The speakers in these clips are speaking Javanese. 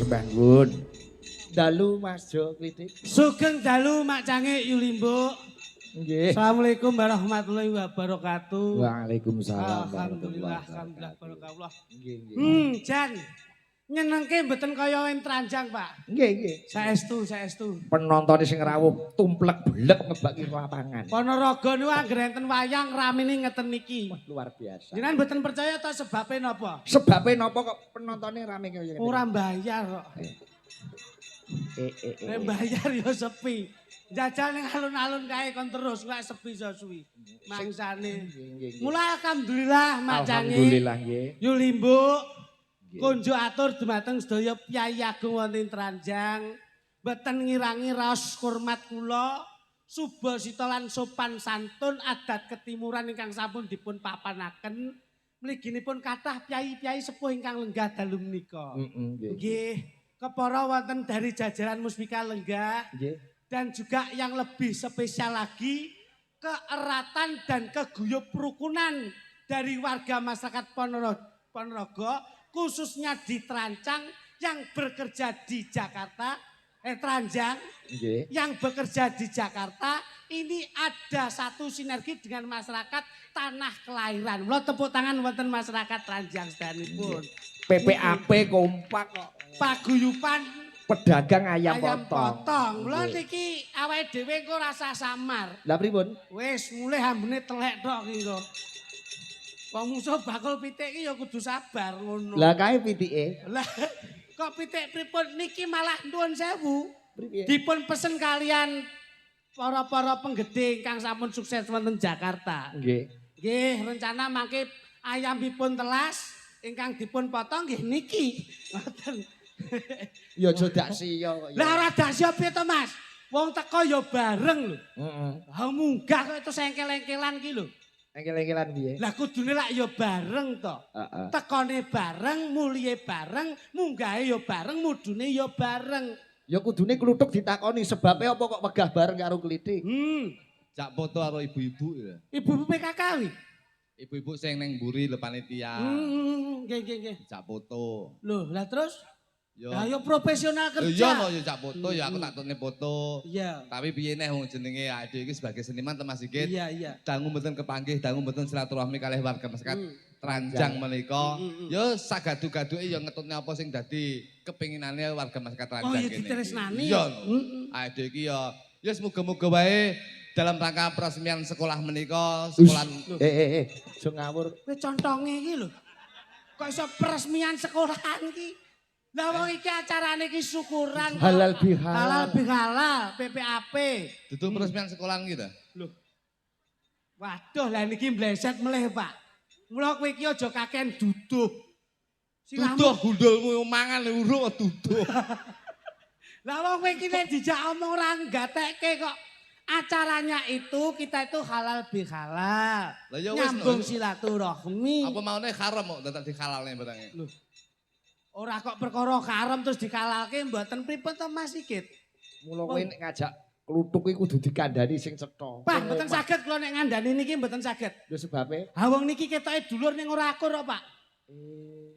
sembah nuwun. Dalu Mas Jo Klitik. Sugeng dalu Mak Cange Yulimbo. Nggih. Assalamualaikum warahmatullahi wabarakatuh. Waalaikumsalam Alhamdulillah, alhamdulillah barakallah. Nggih, nggih. Jan. Nyenengke mboten kaya win tranjang, Pak. Nggih, nggih. Saestu. Penonton sing rawuh tumplek blek ngebaki lapangan. Ponorogo niku anggere enten wayang ramene ngeten niki. Wah, luar biasa. Jenengan mboten percaya ta sebabe napa? Sebabe napa kok penontonnya rame kaya ngene? Ora bayar kok. Bayar ya sepi. Jajal ning alun-alun kae kon terus kok sepi so suwi. Mangsane. Mula alhamdulillah Mak Cange. Alhamdulillah nggih. Yulimbo. Konjo atur dumateng sedaya Kyai Agung wonten Tranjang. Mboten ngirangi raos hormat kula. Suba sita lan sopan santun adat ketimuran ingkang sampun dipun papanaken. Mliginipun kathah piyai-piyai sepuh ingkang lenggah dalu menika. Nggih. Kepara wonten dari jajaran Musbika Lenggah. Nggih. Dan juga yang lebih spesial lagi keeratan dan keguyup rukunan dari warga masyarakat Ponorogo khususnya di Trancang yang bekerja di Jakarta, Tranjang Nggih. yang bekerja di Jakarta ini ada satu sinergi dengan masyarakat tanah kelahiran. Mula tepuk tangan wonten masyarakat Tranjang sedanipun. PPAP kompak kok. Paguyupan Pedagang ayam potong. Mula niki awake dhewe engko rasa samar. Lah pripun? Wis mulai hambene telek tok iki kok. Wong musuh bakul pitik iki ya kudu sabar ngono. Lah kae pitike. Lah kok pitik pripun niki malah nuwun sewu. Pripiye? Dipun pesen kalian para penggede ingkang sampun sukses wonten Jakarta. Nggih. Nggih, rencana mangke ayamipun telas ingkang dipun potong nggih niki. Ngoten. Ya aja dak siya kok. Lah ora dak siap piye to, Mas? Wong teko ya bareng lho. Heeh. Ha munggah kok itu sengkel-engkelan ki lho. Engkel-engkelan piye? Lah kudune lak ya bareng to. Heeh. Tekone bareng, mulye bareng, munggahe ya bareng, mudune ya bareng. Ya kudune kluthuk ditakoni sebabnya apa kok megah bareng karo Klitik? Jak foto karo ibu-ibu ya. Ibu PKK wi. Ibu-ibu sing neng mburi le panitia. Nggih. Jak foto. Loh, lah terus? Yo. Lah ya profesional Iya kerja. no yo jak foto ya aku tak tone foto. Iya. Tapi piye neh wong jenenge ade iki sebagai seniman Mas Sigit. Iya. Dangu mboten kepanggih, dangu mboten silaturahmi kalih warga masyarakat Tranjang menika. Yo sagadu-gaduke yo ngetutne apa sing dadi kepinginane warga masyarakat Oh Tranjang iya kene. ditresnani. Iya. Ade iki yo ya semoga-moga wae dalam rangka peresmian sekolah menika, sekolah Aja ngawur. Kowe contonge iki lho. Kok iso peresmian sekolahan iki? Lah wong iki acarane iki syukuran. Halal bihalal. Halal bihalal, PPAP. dudu peresmian sekolahan kita. Loh. Waduh, lah niki mbleset meleh, Pak. Mula kowe iki aja kakean duduh. Duduh gundulmu mangan uruk duduh. Lah wong kowe iki nek dijak omong ora nggatekke kok. Acaranya itu kita itu halal bihalal. Lah ya wis, Nyambung no. silaturahmi. Apa maune haram kok dadak dihalalne barange. Loh. Ora kok perkara haram terus dikalalke mboten pripun to Mas Sigit. Mula kowe nek ngajak kluthuk iki kudu dikandani sing cetha. Pak, mboten saged kula nek ngandani niki mboten saged. Lho sebabe? Ha wong niki ketoke dulur ning ora akur kok, Pak.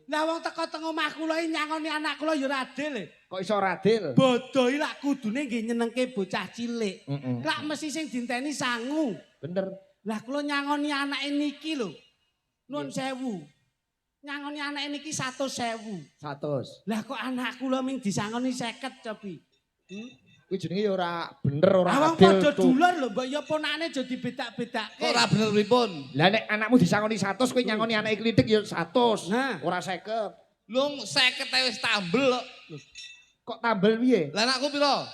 Lah wong teko teng omah kula iki nyangoni anak kula ya ora adil. Kok iso radil? Bodoh iki lak kudune nggih nyenengke bocah cilik. Heeh. Lak mesti sing dinteni sangu. Bener. Lah kula nyangoni anake niki lho. Nuwun sewu. Nyangoni anake niki 100.000. 100. Lah kok anak kula ming disangoni 50 cobi. Kuwi jenenge ya ora bener ora Lah wong adil. padha Cuk. dulur lho, mbok ya ponakane aja dibedak-bedake. Kok ora bener pripun? Lah nek anakmu disangoni 100 kowe nyangoni anake Klitik ya 100. Nah. Ora 50. Lung 50 wis tambel kok. Kok tambel piye? Lah anakku pira?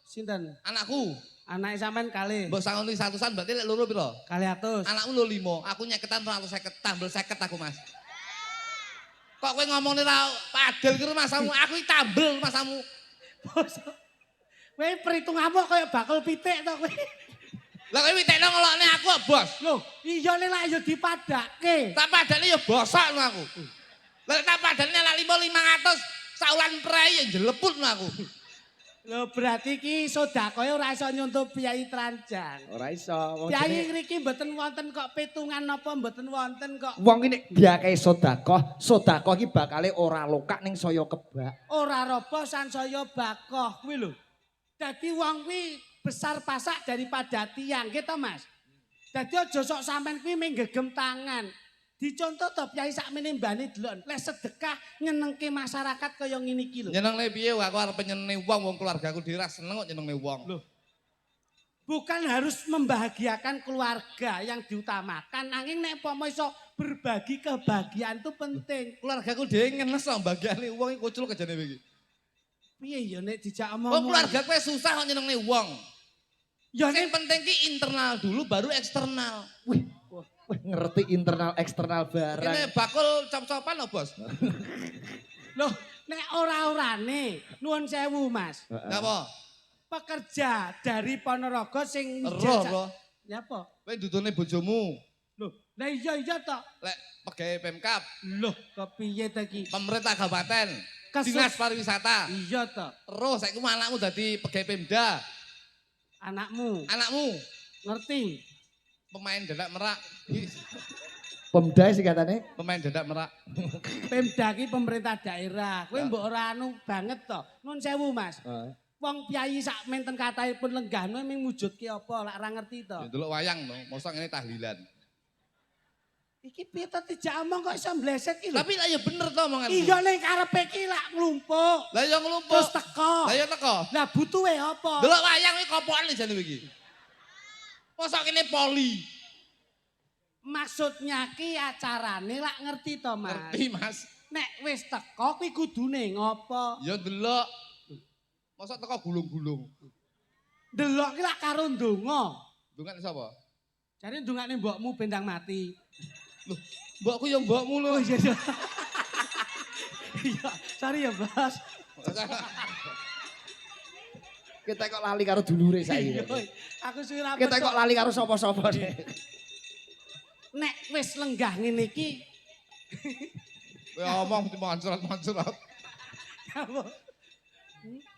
Sinten? Anakku. Anake sampean kalih. Mbok sangoni 100-an berarti lek loro pira? 200. Anakku lho 5, aku nyeketan 250, tambel 50 aku Mas. Kok kowe ngomongne ra padel kira masamu, aku iki tambel masamu. Kowe perhitunganmu kaya bakul pitik to kowe. Lah kowe witekno ngelokne aku kok, Bos. Loh, iya nek lak ya dipadake. Tak padane ya bosok no aku. Lah tak padane lek 500 saulan prei ya jeleput no aku. Lho berarti ki sedekah ora iso nyuntuh Piyai Tranjang. Ora iso. Wong Piyai jenenge- ngriki mboten wonten kok petungan napa mboten wonten kok. Wong iki nek diakehi sedekah iki bakale ora lokak ning saya kebak. Ora robo sansaya bakoh kuwi lho. Dadi wong kuwi besar pasak daripada tiang gitu Mas. Dadi aja sok sampean kuwi menggegem tangan. Dicontoh to Piyai sakmene mbane delok. Lek sedekah nyenengke masyarakat kaya ngene iki lho. Nyenengne piye aku arep nyenengne wong keluargaku dhewe ra seneng kok nyenengne wong. Loh. Bukan harus membahagiakan keluarga yang diutamakan. Nanging nek pomo iso berbagi kebahagiaan itu penting. Keluargaku dhewe ngenes kok bagiane wong iki kucul kejane iki. Piye ya nek dijak Oh omong. keluarga kowe susah kok nyenengne wong. Ya Sing nek penting ki internal dulu baru eksternal. Wih, ngerti internal eksternal barang. Ini bakul cop-copan lho bos. loh nek ora-orane nuwun sewu Mas. Napa? Pekerja dari Ponorogo sing Roh. Ya apa? Kowe dudune bojomu. Loh, lah iya to. Lek pegawai Pemkab, Loh, kepiye ta iki? pemerintah kabupaten, Kesus- dinas pariwisata. Iya to. Terus saiki anakmu dadi pegawai Pemda. Anakmu ngerti? Pemain dadak merak. Pemda sih katanya. Pemain dadak merak. Pemda ki pemerintah daerah. Kowe mbok ora anu banget to. Nuwun sewu Mas. Wong piyai sak menten kathahipun lenggah ming mujudke apa lak ora ngerti to. Ya delok wayang to, mosok ngene tahlilan. Iki piye to dijak omong kok iso mbleset ki lho. Tapi lah ya bener to omonganmu. Iya ning karepe ki lak nglumpuk. Lah ya Terus nglumpuk. teko. Lah ya teko. Lah butuhe apa? Delok wayang iki kopokan jane iki. Mosok kene poli. Maksudnya ki acarane lak ngerti to Mas. Ngerti Mas. Nek wis teko kuwi kudune ngopo? Ya delok. Mosok teko gulung-gulung. Delok ki lak karo ndonga. Dungan sapa? Jare ndongane mbokmu bendang mati. Loh, mbokku ya mbokmu lho. Oh iya iya. Iya, sorry ya Bos. Kita kok lali karo dulure saiki. Aku suwi ra Kita kok lali karo sapa-sapa. Nek wis lenggah ngene iki Kowe omong mesti mancurat-mancurat. apa?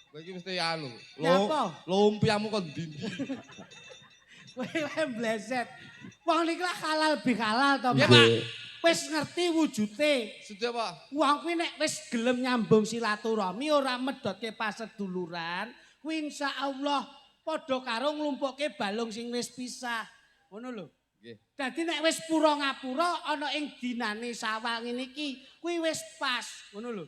Kowe iki mesti anu. Ya apa? Lumpiamu kok ndi? Kowe mbleset. Wong niki lah halal bihalal to, Ya, Mas. Pak. Wis ngerti wujude. Sudah apa? Wong kuwi nek wis gelem nyambung silaturahmi ora medhotke paseduluran, kuwi insyaallah padha karo nglumpukke balung sing wis pisah. Ngono lho. Nggih. Dadi nek wis pura ngapura ana ing dinane sawah ngene iki, kuwi wis pas, ngono lho.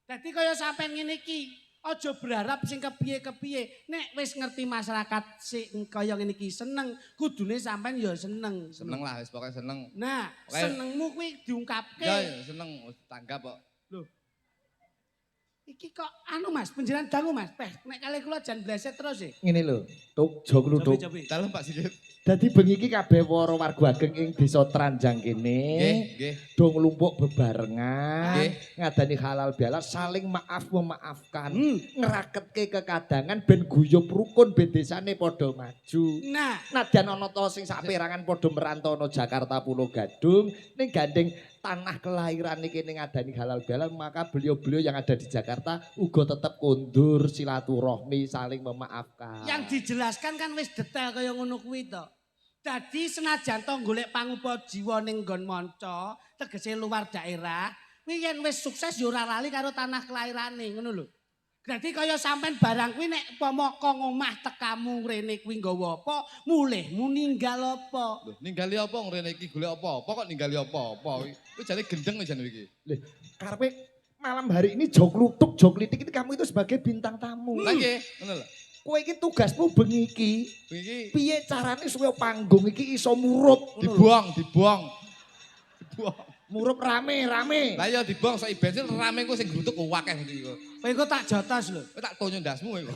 Dadi kaya sampean ngene iki, aja berharap sing kepiye-kepiye. Nek wis ngerti masyarakat sing kaya ngene iki seneng, kudune sampean ya seneng. Seneng lah, wis pokoke seneng. Nah, Oke. senengmu kuwi diungkapke. Ya seneng, wis tanggap kok. Loh. Iki kok anu Mas, penjelan dangu Mas. Nek kali kula jan bleset terus e. Ngene lho, tuk jo kluthuk. Dalem Pak Sigit. Dadi bengi iki kabeh para warga ageng ing desa Tranjang kene Nggih. do nglumpuk bebarengan, Nggih. ngadani halal bihalal, saling maaf memaafkan, ngeraketke kekadangan ben guyub rukun ben desane padha maju. Nah, Nadyan ana to sing saperangan padha merantau Jakarta Pulau Gadung ning gandeng tanah kelahiran iki ning ngadani halal bihalal, maka beliau-beliau yang ada di Jakarta uga tetep kondur silaturahmi saling memaafkan. yang dijelaskan kan wis detail kaya ngono kuwi to. Dadi senajan to golek pangupa jiwa ning nggon manca, tegese luar daerah, kuwi yen wis sukses ya ora lali karo tanah kelahirane, ngono lho. Dadi kaya sampean barang kuwi nek umpama kok omah tekamu rene kuwi nggawa apa, mulihmu ninggal apa. Loh, ningali apa ngrene iki golek apa-apa kok ningali apa-apa. Kuwi jane gendeng jane iki. Lih, karepe malam hari ini jok lutuk, jok litik itu kamu itu sebagai bintang tamu. Lah nggih, ngono lho. Kowe iki tugasmu bengi iki. Iki Piye carane supaya panggung iki iso murup? dibuang. Dibuang. Murup rame-rame. Lah ya dibuang sak bensin rame ku sing grutuk akeh iki kok. Kowe engko tak jotos lho. Kowe tak tonyo ndasmu iku.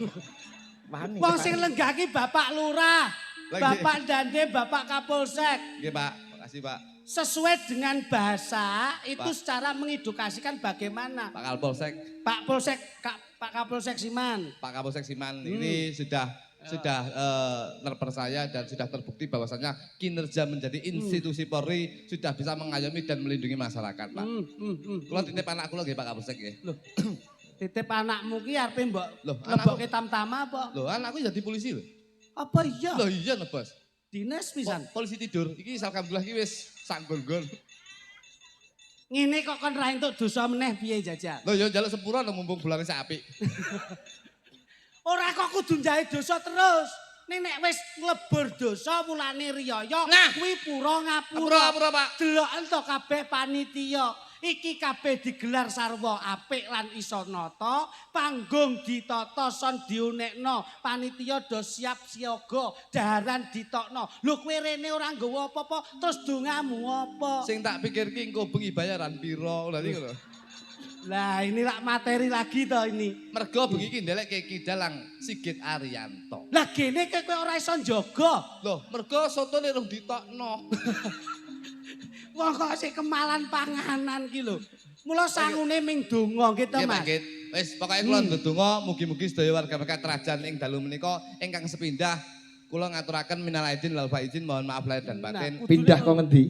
Wani. Wong sing lenggah ki Bapak Lurah, Lagi. Bapak Dande, Bapak Kapolsek. Nggih, Pak. Makasih, Pak. Sesuai dengan bahasa itu Pak. secara mengedukasikan bagaimana. Pak Kapolsek, Pak Polsek, Pak Kapolsek Siman. Pak Kapolsek Siman ini sudah terpercaya dan sudah terbukti bahwasannya kinerja menjadi institusi Polri sudah bisa mengayomi dan melindungi masyarakat, Pak. Kalau titip anak kula nggih Pak Kapolsek nggih. Titip anakmu ki arepe mbok Loh, lebokke tam-tama apa? Loh, anakku jadi polisi lho. Apa iya? Loh iya no, Bos. Dinas pisan. Polisi tidur. Iki alhamdulillah iki wis sanggon-gon. Ngene kok kon ra entuk dosa meneh piye jajal? Loh ya njaluk sepura lho mumpung bulane sak apik. Ora kok kudu njae dosa terus. Nek wis nglebur dosa mulane riyaya Nah. kuwi pura Ngapura, ngapura. Pak. Deloken to kabeh panitia. Iki kabeh digelar sarwa apik lan iso nata, panggung ditata son diunekno, panitia do siap siaga, daharan ditokno. Lho kowe rene ora nggawa apa-apa, terus dongamu apa? Sing tak pikir ki engko bengi bayaran piro lha iki lho. Lah ini lak materi lagi to ini. Mergo bengi iki ndelek Ki Dalang Sigit Arianto. Lah gene kowe ora iso njaga. Loh, mergo sotone rung ditokno. Wong kok sik kemalan panganan ki lho. Mula sangune ming donga gitu Nggih, Pak Mas. Git. Wis pokoke kula ndedonga mugi-mugi sedaya warga Mekat Trajan ing dalu menika ingkang sepindah kula ngaturaken minal aidin wal faizin mohon maaf lahir dan batin. Nah, Pindah kok ngendi?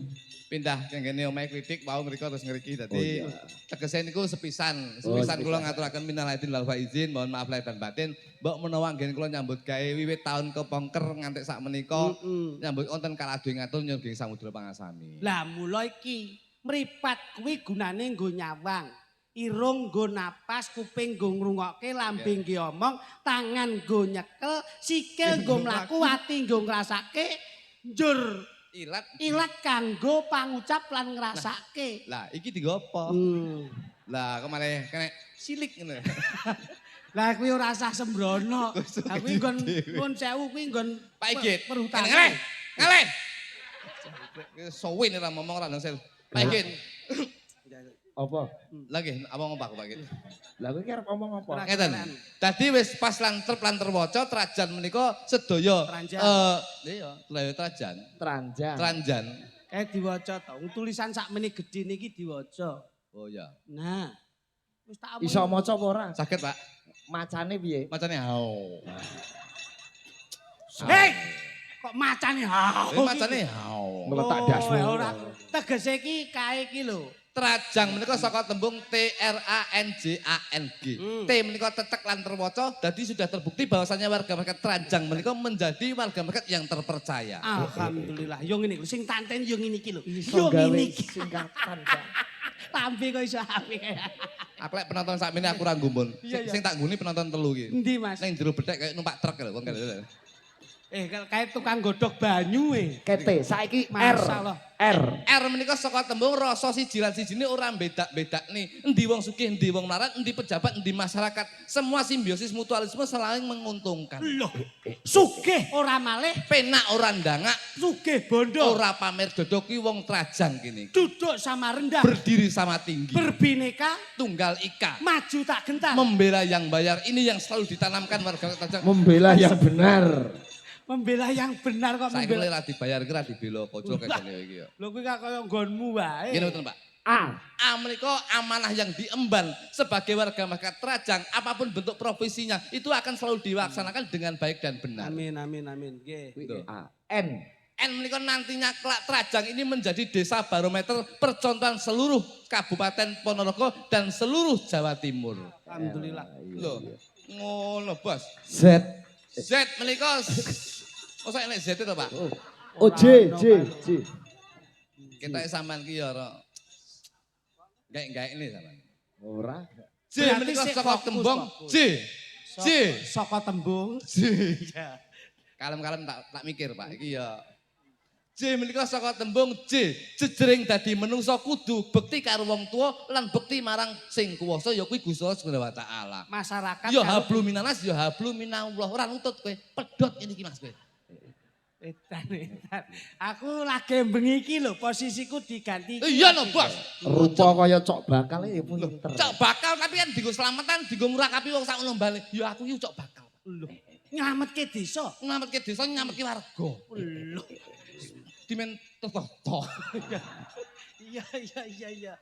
Pindah kene omahe kritik mau mriko terus ngriki Oh, dadi iya. tegese niku sepisan sepisan. kula ngaturaken minal aidin wal faizin mohon maaf lahir dan batin. Mbok menawa anggen kula nyambut gawe wiwit taun kepongker nganti sak menika nyambut wonten kaladu ngatur nyuwun ing samudra pangasami. Lah mula iki mripat kuwi gunane nggo nyawang. Irung nggo napas, kuping nggo ngrungokke, lambe nggo omong, tangan nggo nyekel, sikil nggo mlaku, ati nggo ngrasake, njur ilat kanggo pangucap lan ngrasake. Lah iki dienggo apa? Lah kok malah kena silik ngono. Lah kuwi ora usah sembrono. Aku nggon pun 1000 kuwi nggon Pak Igit. perhutanan. Ngaleh. Ngaleh. Sowin ora ngomong ora nang sel. Pak Igit. Apa? Lagi apa ngomong Pak Igit? Lah kowe ki arep ngomong apa? Ngeten. Dadi wis pas lan terwaca Trajan menika sedaya Tranjan. Iya, Laya Trajan. Tranjang. Tranjan. Diwaca to. Tulisan sakmene gedhe niki diwaca. Oh iya. Nah. Wis tak omong. Iso maca apa ora? Saged, Pak. Macane piye? Macane hao. Hei! Kok macane hao? Macane hao. Meletak dasmu. Ora. Tegese iki kae iki lho. Trajang menika saka tembung TRANJANG. T menika tetek lan terwaca, dadi sudah terbukti bahwasanya warga masyarakat Trajang menika menjadi warga masyarakat yang terpercaya. Alhamdulillah. Yo ngene iki sing tanten yo ngene iki lho. Iso Yo gawe ngene iki. singkatan, Pak. Lambe kok iso apik. Aku lek penonton sakmene aku ora nggumun. Iya, iya. Sing tak ngguni penonton telu iki. Endi Mas? Ning jero bedhek kayak numpak truk lho wong kene. Kayak tukang godhog banyu Kete, saiki Masalah. R. R menika saka tembung rasa siji lan sijine ora bedak-bedakne. Endi wong sugih, endi wong larat, endi pejabat, endi masyarakat. Semua simbiosis mutualisme saling menguntungkan. Loh, sugih ora malih, Penak ora ndangak, sugih bondo. ora pamer dodo ki wong Trajang kene. Duduk sama rendah, Berdiri sama tinggi. berbineka, Tunggal ika. maju tak gentar. Membela yang bayar. Ini yang selalu ditanamkan warga Trajang. Membela yang benar. Membela yang benar kok Saiki membela. mulai ra dibayar ki ra dibela kocok kene iki ya. Lho kuwi kaya nggonmu wae. Ngene mboten, Pak. A. Menika amanah yang diemban sebagai warga masyarakat Trajang, apapun bentuk profesinya, itu akan selalu dilaksanakan dengan baik dan benar. Amin amin amin. Nggih. Kuwi A. N. N menika nantinya kelak Trajang ini menjadi desa barometer percontohan seluruh Kabupaten Ponorogo dan seluruh Jawa Timur. Alhamdulillah. Loh, ngono, Bos. Z. Z menika masa enek Z itu, Pak? Oh, J. Kita sampean ki ya ora gaek ini sampean. Ora. J Berarti menika sik saka fokus, tembung fokus. J. J. Saka tembung. J. Kalem-kalem tak mikir, Pak. Iki ya J menika saka tembung J. Jejering dadi menungso kudu bekti karo wong tuwa lan bekti marang sing kuwasa ya kuwi Gusti Allah Subhanahu wa taala. Masyarakat Ya karo- hablu minanas ya hablu minallah. Ora nutut kowe. Pedhot ini iki Mas kowe. Edan. Aku lagi bengi iki lho, posisiku diganti. Iya no, Bos. Rupa kaya cok bakal ya pinter. Cok bakal tapi kan dienggo slametan, dienggo murakapi wong sak lombane. Ya aku iki cok bakal. Lho, nyelametke desa. Nyelametke desa, nyelametke warga. Lho. Dimen toto. Iya.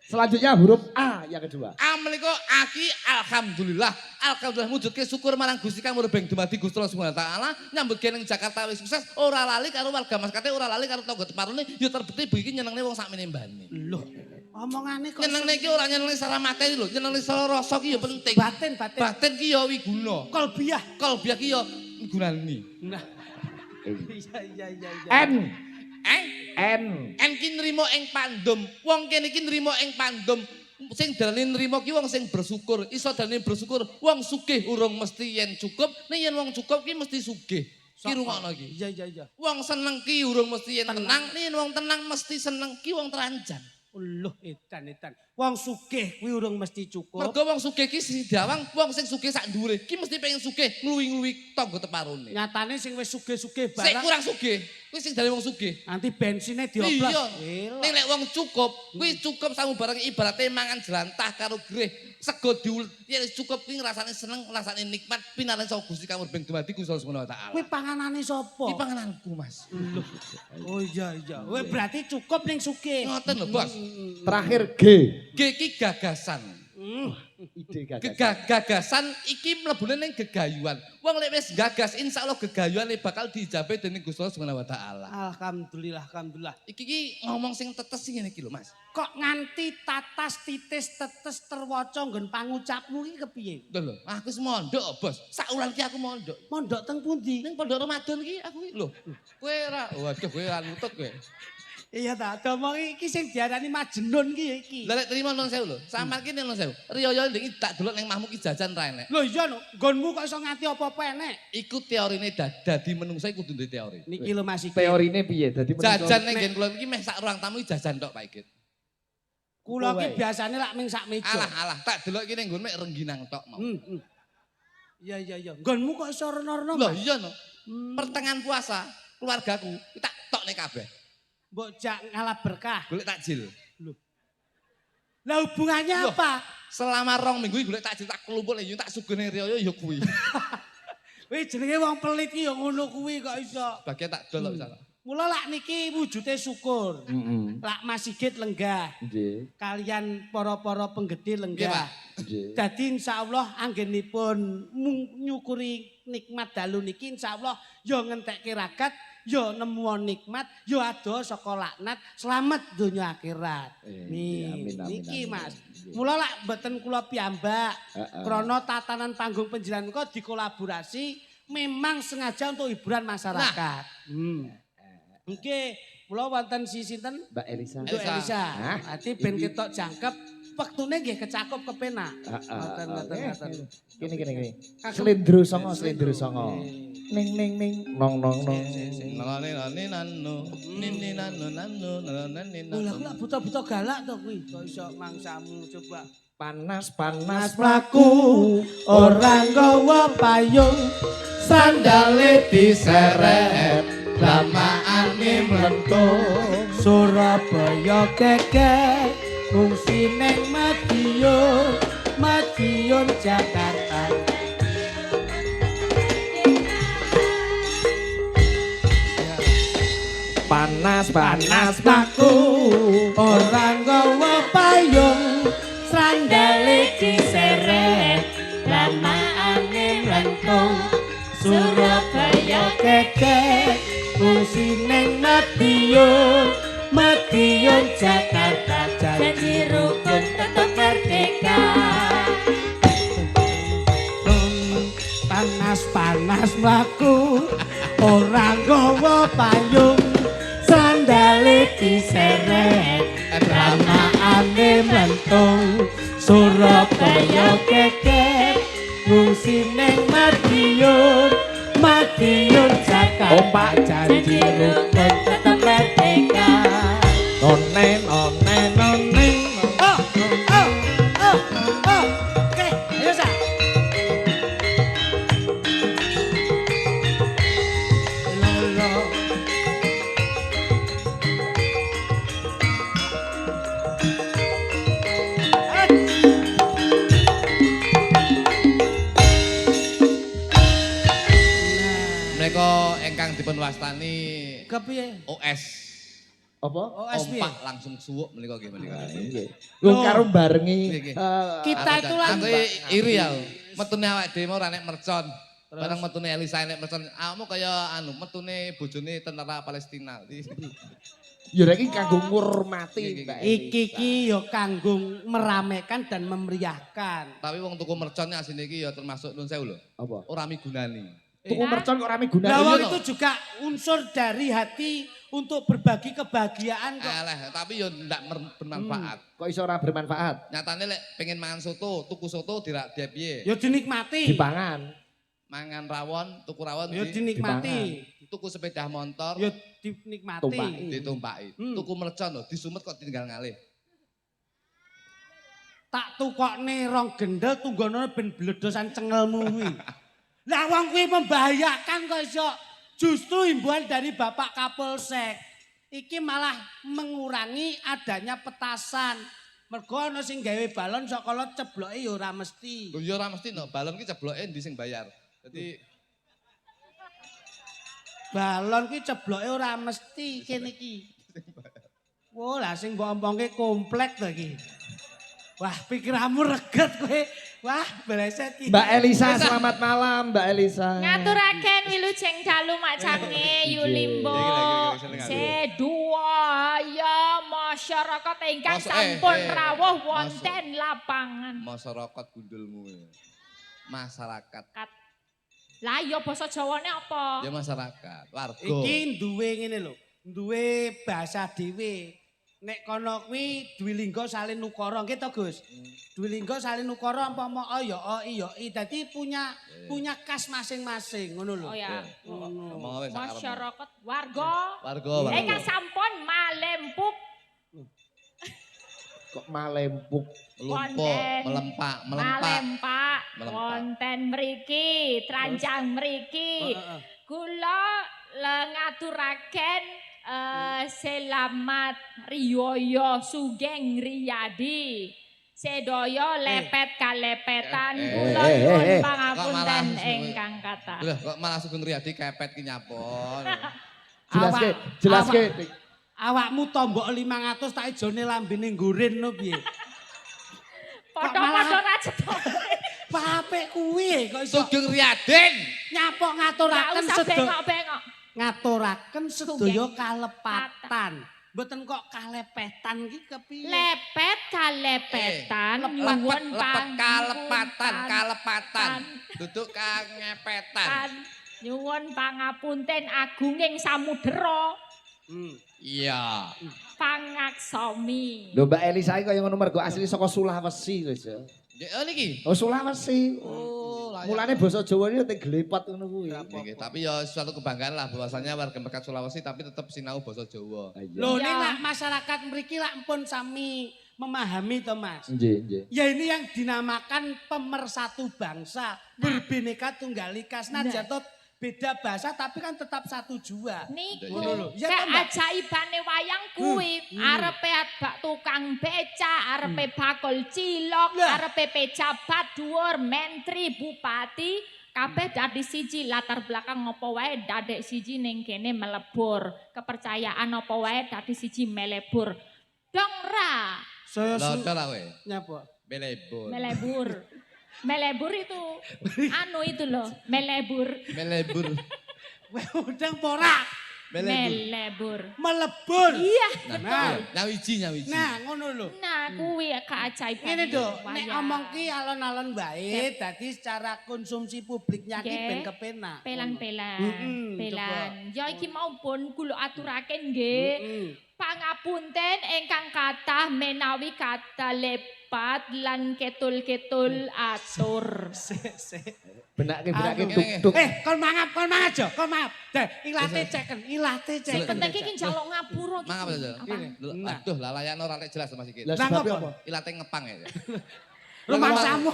Selanjutnya huruf A yang kedua. Menika aki alhamdulillah. Alhamdulillah mujudke syukur marang Gusti Kang murbeng dumadi Gusti Allah Subhanahu wa taala nyambut ning Jakarta wis sukses ora lali karo warga masyarakat ora lali karo tangga teparone ya terbukti begini nyenengne wong sakmene mbane. Lho, Omongane kok Nyenengne iki ora nyenengne secara materi lho, nyenengne secara rasa ki ya penting. batin. Batin ki ya wiguna. Kolbiah. Kalbiah ki ya migunani. Nah. Iya. En ki nrimo ing pandum. Wong kene iki nrimo ing pandum. Sing dalane nrimo ki wong sing bersyukur. Iso dalane bersyukur. Wong sugih urung mesti yen cukup, nek yen wong cukup ki mesti sugih. Ki rungokno iki. Iya. Wong seneng ki urung mesti yen tenang, nek yen wong tenang mesti seneng ki wong teranjan. Loh edan. Wong sugih kuwi urung mesti cukup. Mergo wong sugih ki sidawang, wong sing sugih sak dhuwure ki mesti pengen sugih ngluwi-ngluwi tangga teparone. Nyatane sing wis sugih-sugih Sing barang kurang sugih, kuwi sing dalem wong sugih. nanti bensinnya dioplos. Iya. Ning lek wong cukup, kuwi cukup samu barang ibarate mangan jelantah karo greh. Sego diul, yen cukup kuwi ngrasane seneng, rasane nikmat pinaran saka Gusti Kang Murbeng dumadi Gusti Allah Subhanahu wa taala. Kuwi panganane sapa? Iki pangananku, Mas. Loh. Oh iya. Weh berarti cukup ning sugih. Ngoten lho, Bos. Terakhir G. G iki gagasan. Ide gagasan. Gagasan iki mlebune ning gegayuhan. Wong lek wis gagas insyaallah gegayuhane bakal diijabahi dening Gusti Allah Subhanahu wa taala. Alhamdulillah. Iki ki ngomong sing tetes sing ngene iki lho, Mas. Kok nganti tatas titis tetes terwaca nggon pangucapmu iki kepiye? Lho, aku wis mondok, Bos. Saulan ki aku mondok. Mondok teng pundi? Ning pondok Ramadan ki aku iki lho. Kowe ora, waduh kowe ora nutut kowe. Iya ta, domong iki sing diarani Majnun iki. Lah lek trimo nun sewu lho. Samar ki nun sewu. Riyaya ndek tak delok ning mahmu ki jajan ra enek. Lho iya no, nggonmu kok iso nganti apa-apa enek. Iku teorine dadi menungsa iku kudu duwe teori. Niki lho Mas iki. Teorine piye? Dadi Jajan ning nggen kula iki meh sak ruang tamu jajan tok Pak Igit. Kula ki biasane lak ming sak meja. Alah, tak delok iki ning nggon mek rengginang tok mau. Iya. Nggonmu kok iso reno-reno. Lho iya no. Pertengahan puasa keluargaku tak tok nek kabeh. Mbok jak ngalah berkah. Golek takjil. Lah hubungannya Loh. apa? Selama 2 minggu golek takjil tak kelumpuk yo tak sugene riyo ya kuwi. Wih jenenge wong pelit ki ya ngono kuwi kok iso. Bagian tak dol bisa. Mula lak niki wujude syukur. Lak Mas Sigit lenggah. Nggih. Kalian para-para penggede Nggih, Pak. lenggah. Nggih. Dadi insyaallah anggenipun nyukuri nikmat dalu niki insyaallah ya ngentekke ragat, ya nemu nikmat, ya ado saka laknat, selamat donya akhirat. Nih, niki Mas. Mula lak mboten kula piyambak krana tatanan panggung penjilan menika dikolaborasi memang sengaja untuk hiburan masyarakat. Nggih, kula wonten si sinten? Mbak Elisa. Mbak Elisa. Hah? Ati ben ketok jangkep, wektune nggih kecakup kepenak. Ngoten. Gini. Slendro songo. Ning nong. Nani nanu, nini nanu. Lah kok buta-buta galak to kuwi. Kok iso mangsamu coba. Panas Mlaku ora nggawa payung, sandale diseret, lamaane mlentung. Surabaya geger, fungsi ning Madiun Jakarta. panas Mlaku ora nggawa payung, sandale diseret, lamaane mlentung. Surabaya geger, fungsi ning Madiun Jakarta, janji rukun tetap merdeka. Panas mlaku ora nggawa payung, sandale diseret, lamaane mlentung. Surabaya geger, fungsi ning Madiun Jakarta, Opak janji rukun tetap merdeka. Nonen. Oke, ayo sa. Lolo. Mereka ingkang dipun wastani Kepiye? OS. Apa? OS piye? Ompak langsung suwuk menika nggih menika. Nggih. Lu karo barengi Nggih. Kita itu lah. Aku iri ya. Metune awake dhewe ora nek mercon. Barang metune Elisa nek mercon, awakmu kaya anu metune bojone tentara Palestina. Ya iki kanggo ngurmati Mbak Iki ya kanggo meramekan dan memeriahkan. Tapi wong tuku mercon asine iki ya termasuk nun sewu lho. Apa? Ora migunani. Tuku mercon kok rame gunane. Lah iya, itu juga unsur dari hati untuk berbagi kebahagiaan kok. Tapi yo ndak bermanfaat. Kok iso ora bermanfaat? Nyatane lek pengen mangan soto, tuku soto dirak dia piye? Ya dinikmati. Dipangan. Mangan rawon, tuku rawon Ya dinikmati. tuku sepeda motor, Ya dinikmati. Tumpaki. ditumpaki. Tuku mercon lho, disumet kok tinggal ngalih. Tak tukokne rong gendel tunggono ben bledosan cengelmu kuwi. Lah wong kuwi membahayakan kok iso. Justru himbauan dari Bapak Kapolsek iki malah mengurangi adanya petasan. Mergo ana sing gawe balon sok kala cebloke ya ora mesti. Lho ya ora mesti no, balon ki cebloke ndi sing bayar. Dadi Balon kuwi cebloke ora mesti kene iki. Wah, lah sing mbok ompongke komplek to iki. Wah, pikiranmu reget kowe. Wah, bleset iki. Mbak Elisa, selamat malam Mbak Elisa. Ngaturaken wilujeng dalu macange Yulimbo. Sedua ya masyarakat ingkang sampun rawuh wonten lapangan. masyarakat gundulmu. Masyarakat. Lah ya basa Jawane apa? Ya masyarakat, warga. Iki duwe ngene lho, duwe bahasa dhewe. Nek kono kuwi dwilingga salin nukara nggih to Gus. Dwilingga salin nukara umpama ya iya dadi punya kas masing-masing ngono lho. Oh ya. Ngomong wis sak karepmu. Masyarakat warga Warga. ingkang sampun malempuk Kok malempuk. Melumpuk, melempak. malempak wonten mriki, tranjang mriki. Kula ngaturaken selamat riyoyo sugeng riyadi. Sedaya lepet kalepetan kula nyuwun pangapunten ingkang kathah. Lho, kok malah Sugeng Riyadi kepet ki nyapon. Jelaske. Awakmu tombok 500 tak ijone lambene nggurin no piye? Padha-padha ra cetok. Apik kuwi kok iso Sugeng Riyadin. nyapok Gak ngaturaken usah sedaya bengok-bengok. ngaturaken sedaya kalepatan. Mboten kok kalepetan iki kepiye? Lepet kalepetan nyuwun Kalepatan. Duduk kangepetan. Nyuwun pangapunten agunging samudera Iya. pangaksomi. Lho Mbak Elisa iki kaya ngono mergo asli saka Sulawesi wis ya. Oh niki. Oh Sulawesi. Oh, layak. Mulane basa Jawa iki te glepot ngono kuwi. Nggih, tapi ya suatu kebanggaan lah bahwasanya warga Mekat Sulawesi tapi tetap sinau basa Jawa. Lho Ya. ning lak masyarakat mriki lak pun sami memahami to Mas. Nggih. Ya ini yang dinamakan pemersatu bangsa, berbineka tunggal ika. Senajan toh beda bahasa tapi kan tetap satu jua. Niku Ngono lho. Ya toh, Mbak? keajaibane wayang kuwi arepe bak tukang beca, arepe bakul cilok, Lah. arepe pejabat dhuwur, menteri, bupati, kabeh dadi siji latar belakang apa wae dadek siji ning kene melebur. Kepercayaan apa wae dadi siji melebur. Dong ra, Saya Lodo lah we. nyapa? Melebur. melebur. Melebur itu anu itu loh, melebur. Melebur. Weh udang porak. Melebur. Melebur. Iya, Nah, Nyawiji. nah ngono lho. nah kuwi keajaiban. Ngene do, nek wayang. omong ki alon-alon wae, dadi secara konsumsi publiknya ki Nggih. ben kepenak. Pelan-pelan, coba. Ya iki mau pun kula aturaken nggih. Pangapunten ingkang kathah menawi kata lepat lan ketul-ketul atur. Sik. Benake Anu. tuk. Kon mangap aja, kon mangap. Deh, ilate ceken. Sing penting iki njaluk ngapura iki. Mangap aja. Apa? Nah. Aduh, lalayano ora jelas Mas iki. Lah Lah, sebab ngapa? apa? Ilate ngepang ya. Rumangsamu.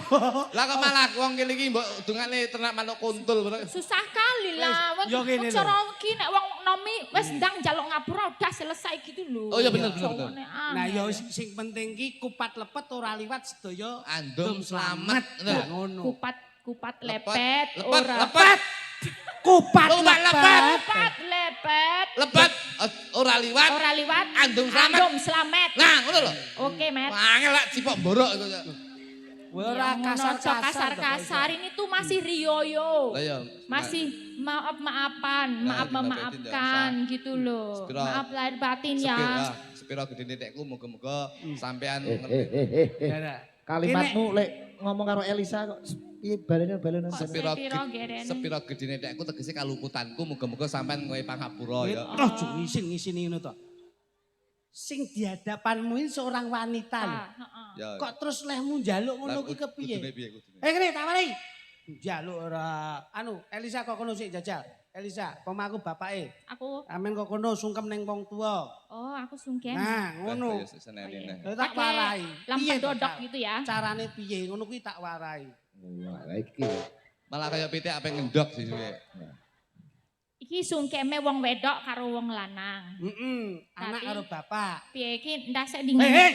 Lah kok malah wong kene iki mbok dungane ternak manuk kuntul. Susah kali lah. Yo kene lho. Cara iki nek wong nomi wis ndang njaluk ngapura udah selesai gitu lho. Oh iya bener. Jawane Nah, angel. ya sing penting ki kupat lepet ora liwat sedaya Andum selamat. Nah, ngono. Kupat lepet Lepet. Kupat Kupat lepet. lepet. Kupat lepet. Lepet ora liwat. Ora liwat. Andum selamat. Andum selamat. Nah, ngono lho. Oke, Met. Angel lak cipok borok iku. Ora kasar-kasar. Ini tuh masih rioyo. Lah ya. Masih maaf-maafan, memaafkan gitu loh. Sepiro- Maaf lahir batin ya. Sepiro gedene tekku muga-muga sampean Kalimatmu lek ngomong karo Elisa kok piye balene sepiro Sepiro gerene. sepiro gedene tekku tegese kaluputanku muga-muga sampean kowe pangapura ya. Toh ngisin-ngisini ngono to. Sing di hadapanmu ini seorang wanita lho. Ya. Kok terus lehmu njaluk ngono kuwi kepiye? Kudune piye kudune? Kene tawari. Njaluk ora. Anu, Elisa kok kono sik jajal. Elisa, pemaku bapake. Aku, Amin kok kono sungkem ning wong tuwa. oh aku sungkem. Nah, ngono. Ya seneni neh. Tak warai. Lampu to, dodok Kak? gitu ya. Carane piye ngono kuwi tak warai. Wah, iki. Malah kaya pitik ape ngendok sih suwe. Iki sungkeme wong wedok karo wong lanang. Anak Tapi- karo bapak. Piye iki ndasek Hei, dingin.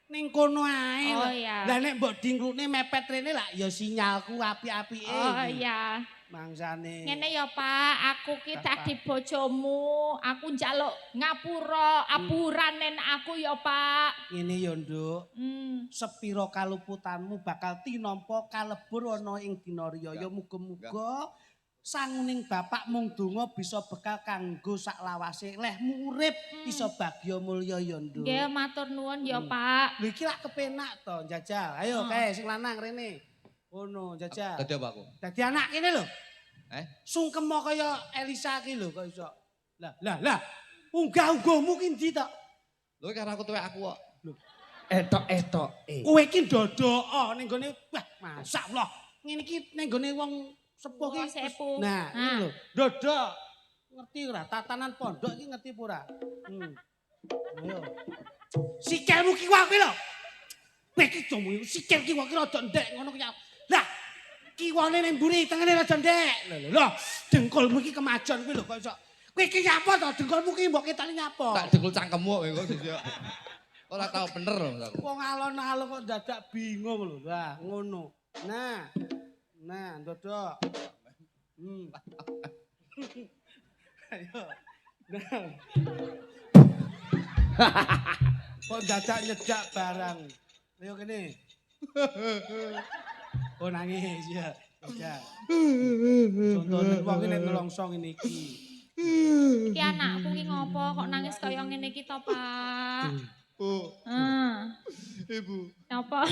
ning kono ae. Oh iya. Lah nek mbok dingklukne mepet rene lah ya sinyalku apik-apike. Oh iya. Mangsane. Ngene ya Pak, aku ki tadi bojomu, aku njaluk ngapura, apuranen aku ya Pak. Ngene ya, Nduk. Hmm. Sepiro kaluputanmu bakal tinampa kalebur ana ing dina riya. Ya muga-muga sanguning bapak mung donga bisa bekal kanggo saklawase lehmu urip iso bagya mulya ya, Nduk. Nggih matur nuwun ya Pak. Lho iki lak kepenak to, Jajal. Ayo kae sing lanang rene. Ono, Jajal. Dadi apa aku? Dadi anak kene lho. Sungkem kaya Elisa ki lho kok iso. Lah. Unggah-unggahmu ki ndi to? Lho karo aku tuwek aku kok. Etok. Kowe ki ndodok ning gone wah masyaallah. Ngene iki ning gone wong sepuh Wong ki. sepuh. Nah, iki lho, ndodok. Ngerti ora tatanan pondok iki ngerti apa ora? Ayo. Sikilmu ki wae lho. Kowe ki jomu sikil ki wae rada ndek ngono ki. Lah, kiwane ning mburi tengene rada ndek. Lho, dengkulmu ki kemajon kuwi lho kok iso. Kowe ki nyapa to? Dengkulmu ki mbok ketani nyapa? Tak dengkul cangkemmu kok sih. Ora tau bener aku. Wong alon-alon kok dadak bingung lho. Lah, ngono. Nah, ndodok. Ayo. Nah. Kok dadak nyejak barang. Ayo kene. Oh nangis ya. Ya. Contohnya wong iki nek nelongso ngene iki. Iki anakku ki ngopo kok nangis kaya ngene iki to Pak? Bu, Ibu. Apa?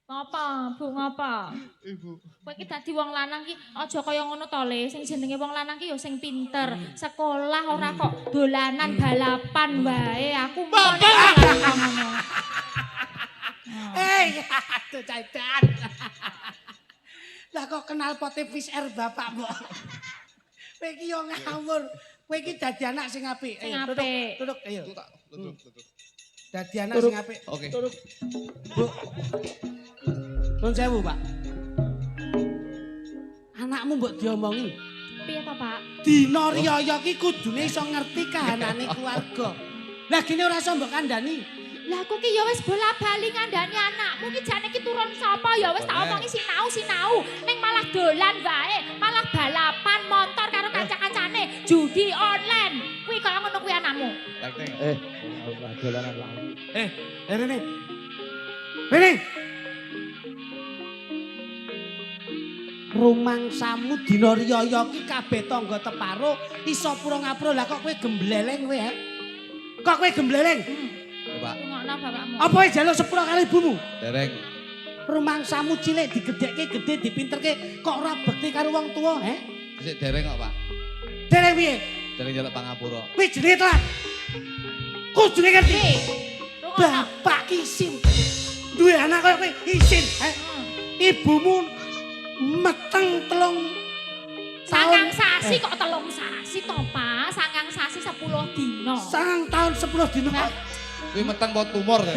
Ngopo, Bu ngopo? Ibu. Kowe iki dadi wong lanang ki aja kaya ngono to Le, sing jenenge wong lanang ki ya sing pinter, sekolah ora kok dolanan balapan wae. Aku mau ngono. Aduh cadan. Lah kok kenal pote fish air bapak mbok. Kowe iki yo ngawur. Kowe iki dadi anak sing apik. Sing Ayo apik. duduk ayo. Tuh tak, tutup. Dadi anak sing apik. Oke. Bu. Nuwun sewu, Pak. Anakmu mbok diomongi. Piye to, Pak? Dina riyaya ki kudune iso ngerti kahanane keluarga. Lah gini ora iso mbok kandhani. Lah aku ki ya wis bola-bali ngandani anakmu ki jane ki turun sapa ya wis tak omongi sinau. Ning malah dolan wae, malah balapan motor karo kanca-kancane, judi online. Kuwi kaya ngono kuwi anakmu. Dolanan lah. Rene. Rene. Rumangsamu dina riyaya ki kabeh tangga teparo iso pura-ngapura. Lah kok kowe gembleleng kowe, he? Kok kowe gembleleng? Pak. Ngono bapakmu. Apa wae jaluk sepura kali ibumu? Dereng. Rumangsamu cilik digedhekke gedhe dipinterke kok ora bekti karo wong tuwa, he? Sik dereng kok, Pak. Dereng piye? Dereng njaluk pangapura. Kuwi jenenge telat. Kudune ngerti. Rungono. Bapak ki isin. Duwe anak kaya kowe isin, he? Ibumu meteng telung Sangang sasi kok telung sasi to, Pak? Sangang sasi 10 dina. Sangang tahun 10 dina. Kuwi meteng kok tumor ta.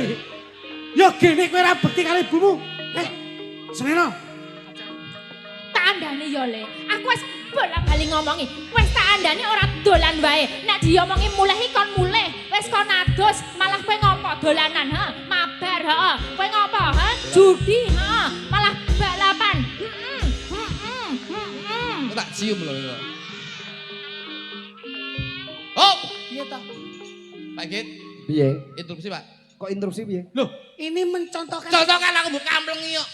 Ya gene kowe ora bekti karo ibumu. Semeno. Tak andani ya, Le. Aku wis bola-bali ngomongi. Wis tak andani ora dolan wae. Nek diomongi mulih kon mulih. Wis kon adus, malah kowe ngopo dolanan, ha? Mabar, heeh. Kowe ngopo, ha? Judi, heeh. Malah balapan. Tak cium lho iki. Oh, Piye to? Pak Git. Piye? Interupsi, Pak. Kok interupsi piye? Loh, ini mencontohkan Contohkan aku mbok kamplengi kok.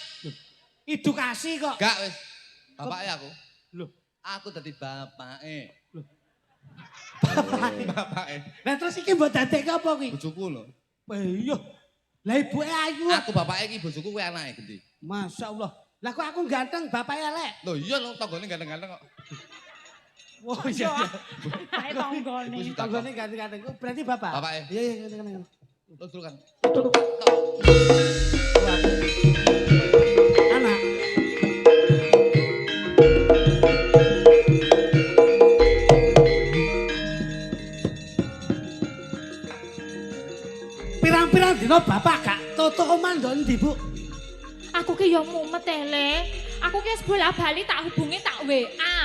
edukasi kok. Gak wis. Bapake aku. Loh, Aku dadi bapake. bapake. Lah terus iki mbok dadekke apa kuwi? Bojoku lho. Iya. Lah ibuke ayu. Aku bapake iki bojoku kuwi anake gede. Masya Allah. Lah kok aku ganteng, bapake elek. Loh iya lho tanggane ganteng-ganteng kok. Oh iya. Ae tanggane. Iku Tanggane ganteng-ganteng. Oh, berarti bapak? Bapake. Iya, iya, ngene. Lo dulu kan. Anak. Pirang-pirang dina bapak gak toto omah ndon ndi, Bu? Aku ki ya mumet ele. Aku ki wis bola-bali tak hubungi tak WA.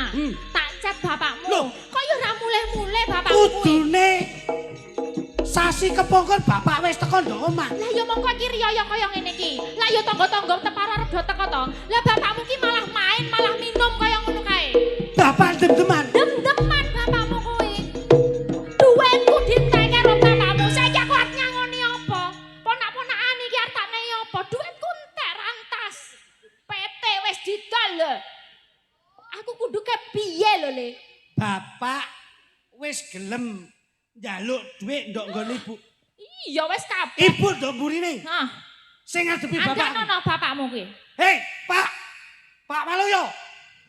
Tak chat bapakmu. Loh. Kok ya ora muleh-muleh bapakmu kuwi? Kudune sasi kepungkur bapak wis teko ndok omah. Lah ya mongko iki riyaya kaya ngene iki. Lah ya tangga-tangga teparo arep do teko to. Lah bapakmu ki malah main, malah minum kaya ngono kae. Bapak dem-deman. Dem-deman bapakmu kuwi. Duwenku dientek karo bapakmu. Saiki aku arep nyangoni apa? Ponak-ponakan iki arep tak nehi apa? Duitku entek rantas. PT wis didol lho. Aku kudu kepiye lho, Le? Bapak wis gelem njaluk dhuwit ndok nggone ibu. Iya wis kabeh. Ibu ndok mburine Nah, sing ngadepi bapak. andakno bapakmu kuwi. Hei, Pak. Pak Waluyo.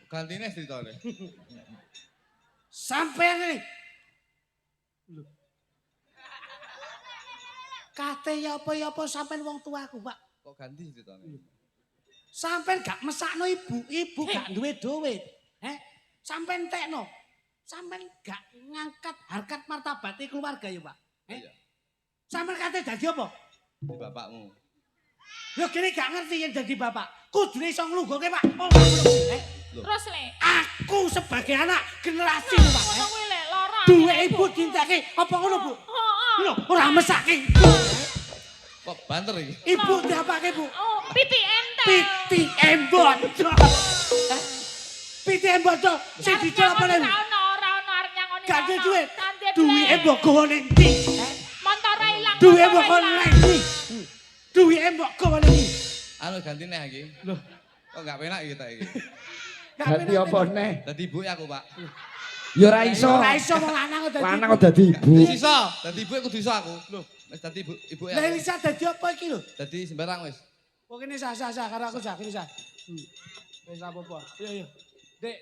Gantine ceritane. Sampean ini. Kate ya apa sampean wong tuaku, Pak. Kok ganti ceritane? Sampean gak mesakno ibu gak duwe duit. Sampean tekno. Sampean gak ngangkat harkat martabat keluarga ya, Pak. Iya. Sampean kate dadi apa? Di bapakmu. Yo kene gak ngerti yen dadi bapak. Kudune iso nglungguhke, Pak. Oh, Terus Le. aku sebagai anak generasi lho, Pak. Ngono kuwi Le, lara. Duwe ibu dinteke apa ngono, Bu? Heeh. Lho, ora mesake. Kok banter iki? Ibu diapake, Bu? Oh, pipi ente. Piti embot. Piti embot sing dicel apa nen? Ora ono arep nyangoni. Gak ada duit. Nanti Duwe mbok gowo ning ndi? Montore ilang. Duwe montore mbok gowo ilang. ning ndi? Duwe mbok gowo ning ndi? Anu gantine iki. Loh, Kok gak penak iki tak iki. Ganti apa neh? Dadi ibuke aku, Pak. Ya ora iso. Ora iso wong lanang kok dadi. Lanang kok dadi ibu. Wis iso, dadi ibuke kudu iso aku. Loh, wis dadi ibuke Lah aku. Elisa dadi apa iki lho? Dadi sembarang wis. Kok kene sah karo aku sah, kene sah. Wis apa-apa. Iya. Dek.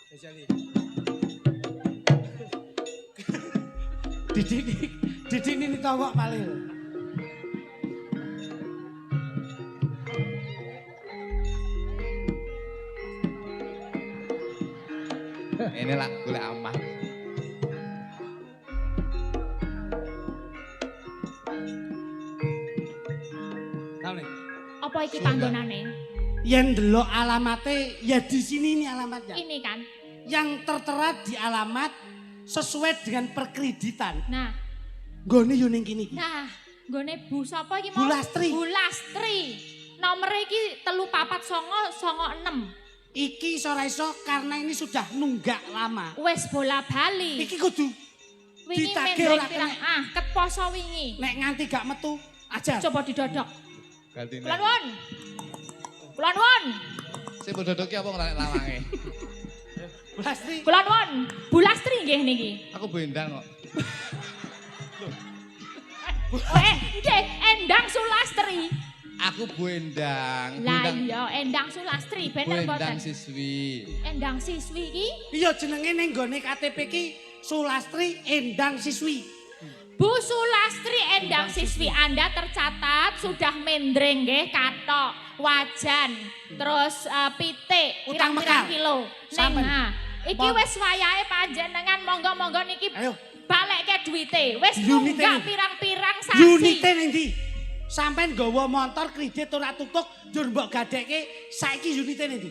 Wis jadi. Didik ini tongok paling. Ini lah golek aman. Tahu nih. Apa iki panggonane? Yang delok alamate ya di sini ini alamatnya. Ini kan. Yang tertera di alamat sesuai dengan perkreditan. Nah, Nggone yo ning kene iki. nah, nggone Bu sapa iki mau? Bu Lastri. Bu Lastri. Nomor iki 349996. Iki ora iso karena ini sudah nunggak lama. Wis bola-bali. Iki kudu Wingi ditagih mendreng ora pirang. kena. Ah, ket poso wingi. Nek nganti gak metu aja. Coba didodok. Gantine. Kula nuwun. Kula nuwun. Sing bododoki apa ngelak lawange? Bu Lastri. Kula nuwun. Bu Lastri nggih niki. Aku bendang kok. Nggih, Endang Sulastri. Aku bendang. Lah iya, Endang Sulastri bener Bendang mboten? siswi. Endang siswi iki Iya jenenge ning gone KTP iki Sulastri Endang Siswi. Bu Sulastri Endang siswi Anda tercatat sudah mendreng nggih katok, wajan, terus pitik, Utang pirang-pirang mekar. kilo. Sampen. Nah, iki Mon- wis wayahe panjenengan monggo-monggo niki Ayo. balekke duwite. Wis Unite nunggak nih. pirang-pirang sasi. Unite ning ndi? Sampeyan nggawa motor kredit ora tutuk njur mbok gadekke saiki unite ning ndi?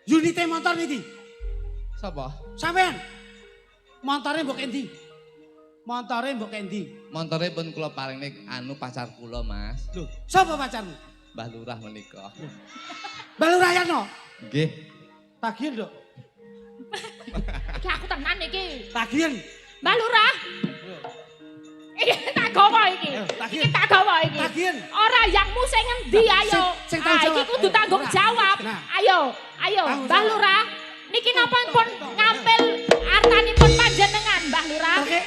Unite motor ning ndi? Sapa? Sampeyan. Montore mbok endi? Montore mbok endi? Montore pun kula paringne anu pacar kula, Mas. Lho, sapa pacarmu? Mbah Lurah menika. Balu Rayano. Nggih. Tagihan, Dok. Iki aku tenan iki. Tagihan. Mbak Lurah. tak gawa iki. Ayo, tagihan. Iki tak gawa iki. Tagihan. Ora yangmu sing ngendi ayo. Sing tanggung Iki jawab. kudu tanggung Ora. jawab. Nah. Ayo, Tanggung Mbah jawab. Lurah. Niki napa pun ngampil artanipun panjenengan, Mbah Lurah? Oke.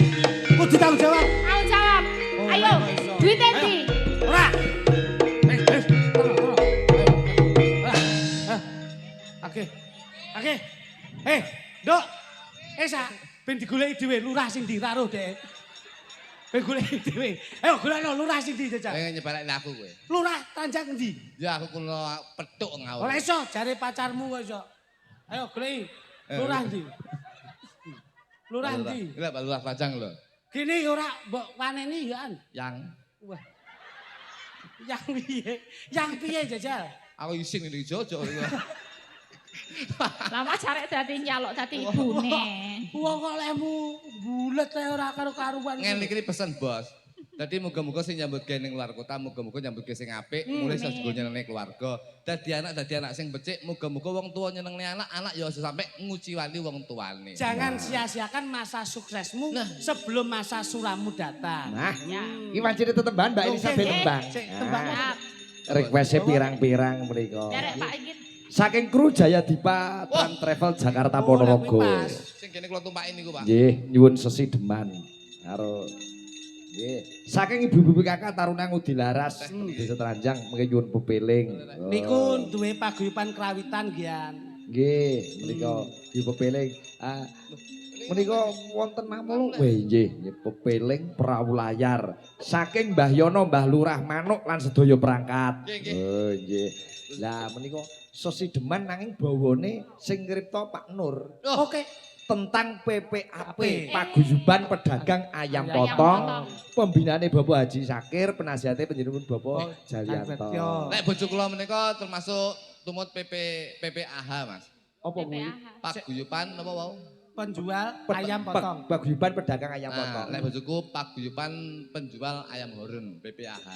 Kudu tanggung jawab. Tanggung jawab. Oh, Ayo, ayo, iso. duit Ayo. endi? Ora. Oke. Oke. Nduk. Sak ben digoleki dhewe lurah sing ndi ra roh dek. Ben goleki dhewe. Ayo golekno lurah sing ndi jajal. Pengen nyebalek aku kowe. Lurah Tanjang endi? Ya aku kulo petuk ngawur. Ora iso jare pacarmu kok iso. Ayo goleki. Lurah endi? Lurah endi? Lah lurah Pajang lho. Gini ora mbok waneni ya an. Yang Wah. Yang piye? Yang piye jajal? aku ising ning Jojo. Lama carek dadi nyalok dadi ibune. Wong kok lemu bulet ae ora karo-karuan. Ngene iki pesen bos. Dadi muga-muga sing nyambut gawe ning luar kota, muga-muga nyambut gawe sing apik, mulai sego nyenengne keluarga. Dadi anak sing becik, muga-muga wong tuwa nyenengne anak ya aja sampe nguciwani wong tuane. Jangan sia-siakan masa suksesmu sebelum masa suramu datang. Nah, Ya. iki wancine tetemban Mbak Elisa ben tembang. Sik, tembang. Nah, Siap. request-e pirang-pirang mriko. Derek Pak iki. Saking kru Jaya Dipa Trans Travel Jakarta Ponorogo. pas. Sing kene kula tumpakin niku, Pak. Nggih, nyuwun sesideman karo nggih. Saking ibu-ibu kakak Taruna Ngudi Laras Desa Teranjang mengke nyuwun pepeling. Niku duwe paguyuban krawitan gian. Nggih, menika ibu pepeling. Menika wonten namung nggih, pepeling perahu layar. Saking Mbah Yono, Mbah Lurah Manuk lan sedaya perangkat. Nggih, Oh, nggih. Lah menika sesideman nanging bawane sing ngripta Pak Nur. Oke. Tentang PPAP, P. Paguyuban Pedagang Ayam Ayam Potong, Potong. pembinaane Bapak Haji Sakir, penasihatnya penjenengan Bapak Jalianto. Betyo. Nek bojo kula menika termasuk tumut PPAH, Mas. Apa kuwi? PPAH. Paguyuban apa wau? Penjual ayam potong. Paguyuban Pedagang Ayam Nah, Potong. nek bojoku paguyuban penjual ayam horun PPAH.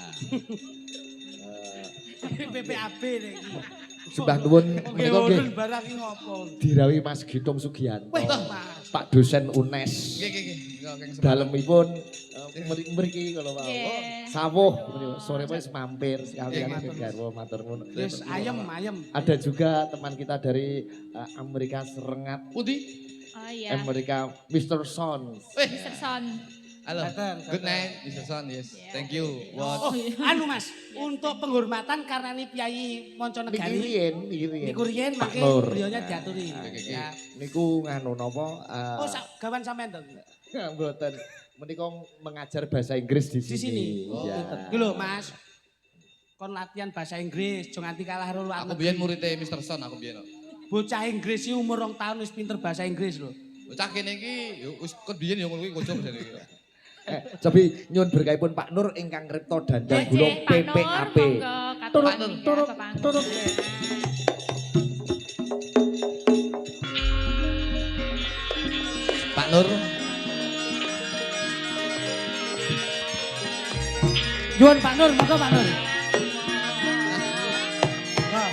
PPAB nek iki. Sembah nuwun Oke, menika nggih orun barang iki ngopo? dirawi Mas Gitung Sugianto. Wih, Mas. Pak dosen UNES. Nggih, nggih, nggih. Nggih, keng semangat. Dalemipun mriki kalau mau. Nggih. Sawuh sore wis mampir sekalian Nggih, ke garwa matur nuwun. Wis ayam. Ada juga teman kita dari Amerika Serengat, Pundi? Oh iya. Amerika Mr. Son. Mr. Son. Halo. Datang, Good datang. night, Mr. Son. Yes. Yeah. Thank you. Oh, What? anu Mas, untuk penghormatan karena ini Piai Monconegari. Niki riyen. Niku riyen Pak mangke Nur. beliaunya diaturi. Oke, oke. Ya. Niku nganu napa? Oh, gawan sampean to. Mboten. Menika mengajar bahasa Inggris di Di sini. sini. Iya. Iki lho, Mas. Kon latihan bahasa Inggris, aja nganti kalah karo luar Aku negeri. biyen muridnya Mr. Son, aku biyen. Bocah Inggris iki umur 2 tahun wis pinter bahasa Inggris lho. Bocah kene iki yo wis kon biyen yo ngono kuwi kocok jane iki. Tapi nyuwun berkahipun Pak Nur ingkang ngripta dandang gulung Pak Nur, PPAP. monggo Turut, katur turut, panggung. turut. Pak Nur, Nyuwun Pak Nur, monggo Pak Nur. Nah,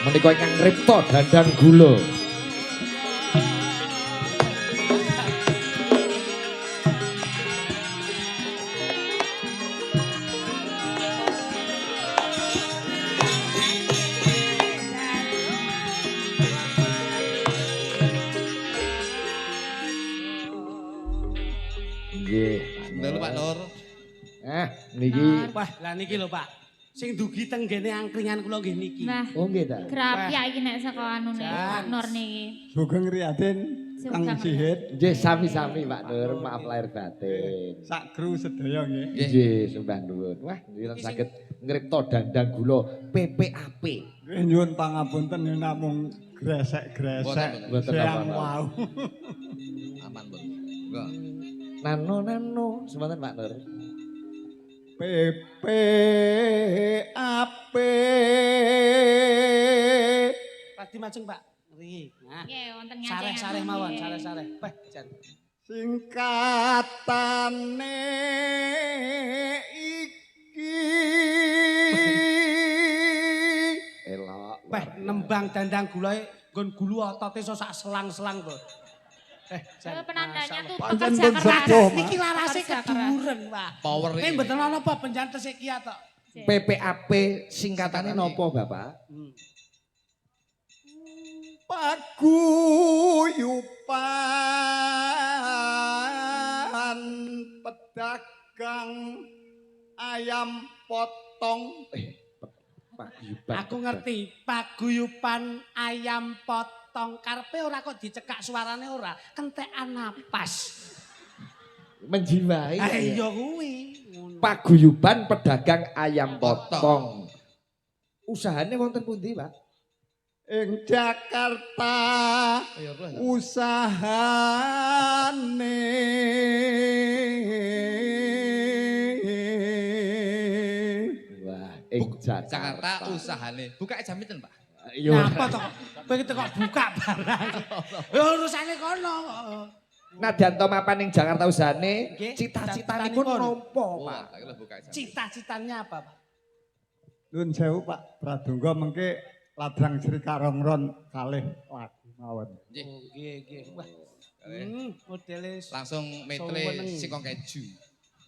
Menika ingkang ngripta dandang gula. Nggih. Lho Pak Nur. Niki. Wah, lah niki lho Pak. Sing dugi teng gene angkringan kula nggih niki. Nah, Oh nggih ta. grapya iki nek saka anune Jan. Pak Nur niki. Sugeng Riyaden Kang Sugeng Sihit Nggih sami-sami Pak Nur, maaf lahir batin. sak kru sedaya nggih. Nggih, sembah nuwun. Wah, ngira saged ngripta dandang gula PPAP. Nggih nyuwun pangapunten yen namung gresek-gresek Mboten siang apa-apa. wau. Aman, Bun. Enggak. Nano, semanten Pak Nur. PPAP Radi majeng Pak. Ngriki. Nah, Nggih, wonten sareh-sareh ngancengan. mawon, nggih. sareh-sareh. Wah, jan. singkatane iki Elok. Wah, nembang dandang gulae nggon gulu otote iso sak selang-selang to. Penandanya tuh Pancen pekerja pun keras. sepuh, Mas. Niki larase Pekerja keras. keduren, Pak. Power Nek ini. mboten ana apa penjantes iki ya tok. PPAP singkatannya nopo Bapak? Paguyuban pedagang ayam potong. Paguyuban. Aku ngerti, paguyuban ayam potong karepe ora kok dicekak suarane ora, kentekan napas. Menjiwai. Ah ya. iya kuwi. Ngono. Paguyuban pedagang ayam potong. Usahanya wonten pundi, Pak? Ing Jakarta usahane Wah, ing Jakarta usahane. Buka jam pinten, Pak? Yo. Napa to kok begitu kok buka barang. Ya urusane kono. Nadyan to mapan ing Jakarta usahane, Nggih, cita-citanipun cita-citanipun. nopo, Oh, Pak? tak kira buka jam. Cita-citanya apa, Pak? Nuwun sewu Pak Pradonga mengke ladrang Sri Karongron kalih lagu mawon. Nggih. Nggih, nggih. Wah. Modele Langsung metle Seneng. singkong keju.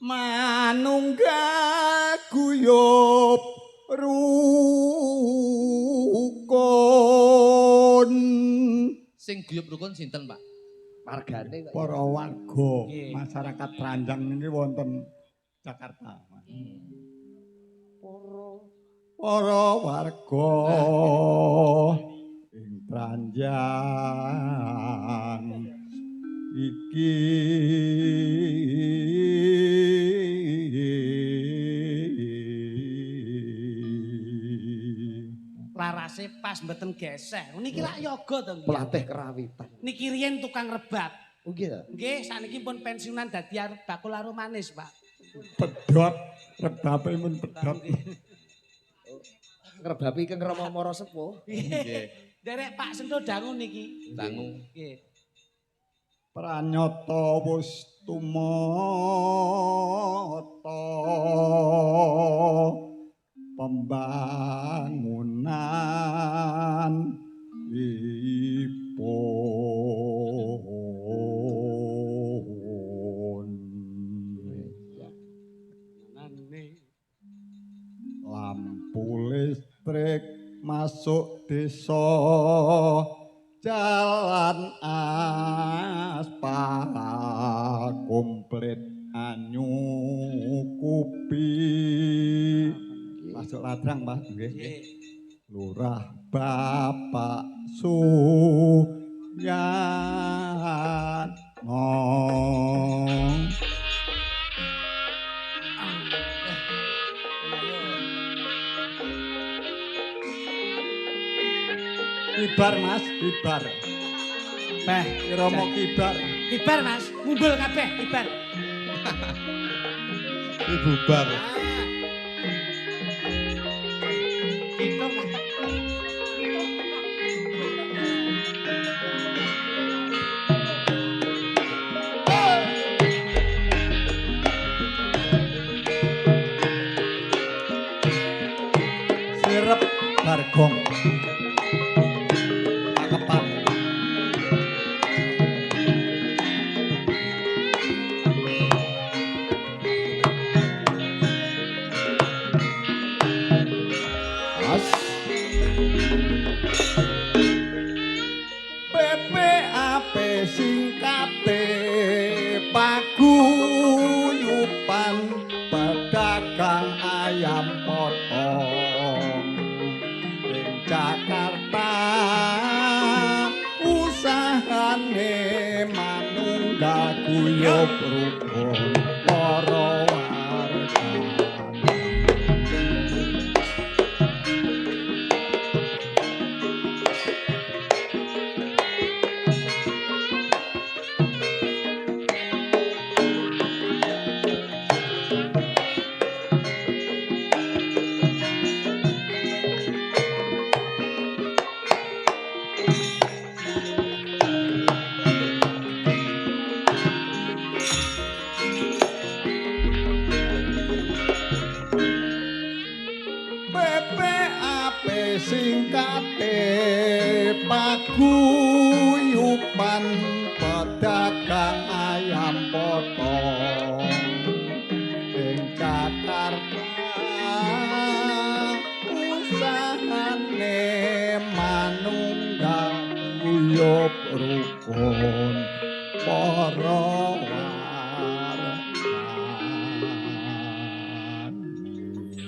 Manunggal guyub rukun Sing guyub rukun sinten, Pak? Margane kok. para warga Nggih. masyarakat Tranjang niki wonten Jakarta. Para warga ing Tranjang iki larase pas mboten geseh. Niki lak yoga to nggih. Pelatih kerawitan. Niki riyen tukang rebab. Oh gitu. Nggih, sakniki pun pensiunan dadi bakul aru manis, Pak. pedhot rebape mun pedhot. Ngrebapi ke Rama Mara Sepuh. Nggih. Derek Pak Sento dangu niki. Dangu. Nggih. Pranyata wis tumata pembangunan ipun lampu listrik masuk desa jalan aspal komplit anyukupi masuk ladrang Mas nggih Nggih. Lurah Bapak Suyatno kibar Mas kibar Beh, Romo kibar kibar Mas, ngumpul kabeh kibar. Ibu bar. Gitu, Mas. sirep bargong pakepan Mas. PPAP singkate paguyuban pedagang ayam potong ing Jakarta usahane manunggal guyub rukun para warga. PPAP singkate paguyuban pada rukun para warga.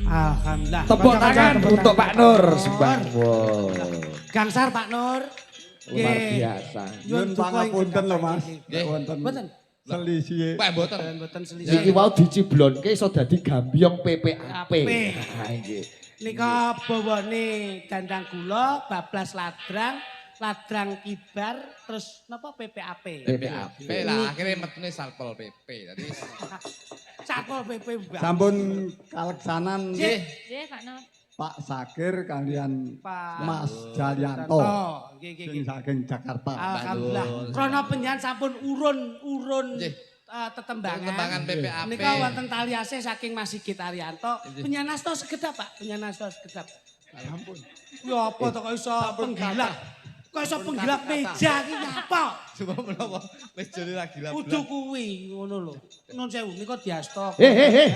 Alhamdulillah. Tepuk tangan untuk Pak Nur sembah. Gangsar Pak Nur. Luar Nggih. biasa. Nyun pangapunten lho Mas. Nggih. Wonten Mboten. selisih. Pak mboten. Mboten Iki selisih. wau diciblonke iso dadi gambyong PPAP. Ape. Nah, nggih. Nika bawane dandang gula, bablas ladrang kibar, terus napa PPAP. PPAP. Lah akhirnya metune Satpol PP. Dadi Satpol PP Mbak. Sampun kaleksanan nggih. Nggih, Pak Nur. Pak Sakir kalian Pak Mas Jalyanto Nggih, nggih, sing nggih. saking Jakarta. Alhamdulillah. Krana penyan sampun urun Nggih. tetembangan. Tembangan PPAP. Nika wonten tali asih saking Mas Sigit Arianto. Penyanasta sekedap, Pak. Penyanasta sekedap. Ampun. Ya apa to kok iso penggilak? Kok iso penggilak meja iki apa? Coba menapa mejane lagi lah. Kudu kuwi ngono lho. Nun sewu nika diasta. Heh.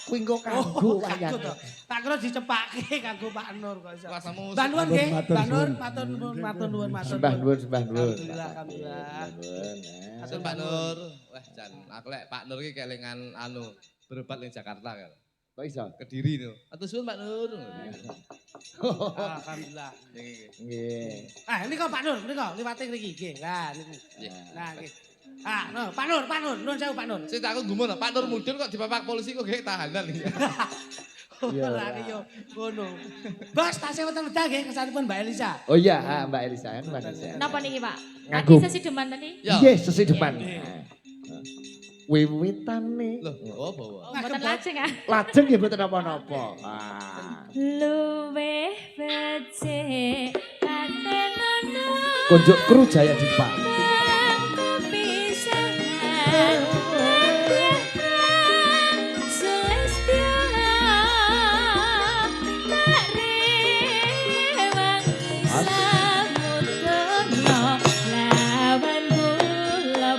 Kuwi engko kanggo wayang. kanggo to. Tak kira dicepake kanggo Pak Nur kok iso. Kuasamu Mbak Nur nggih, Matur Mbak Nur, suwun. matur nuwun, matur nuwun, matur Sembah nuwun. nuwun, sembah nuwun. Alhamdulillah, alhamdulillah. Matur Pak Nur. Wah jan aku lek Pak Nur iki kelingan anu berobat ning Jakarta kan. Kok iso? Kediri no. Matur suwun Pak Nur. Alhamdulillah. Nggih. Nggih. Ah, niku Pak Nur, niku liwate mriki nggih. Lah niku. Nggih. Nah nggih. Ah, no, Pak Nur, nuwun sewu Pak Nur. Sing tak gumun Pak Nur mudhun kok dipapak polisi kok gek tahanan iki. Iya. Ora yo ngono. Bos, tasih wonten wedal nggih kesanipun Mbak Elisa. Oh iya, Mbak Elisa kan Mbak Elisa. Napa niki, Pak? Nganggo. Tadi sesi deman tadi? Ya. Nggih, sesi depan. Nggih. Wiwitane. Loh, oh bawa. Oh, mboten lajeng ah. Lajeng nggih mboten napa-napa. Ah. Luweh becik katenono Konjuk kru Jaya Dipa. kepisahan Celestia tak rewangi samudana lawan kula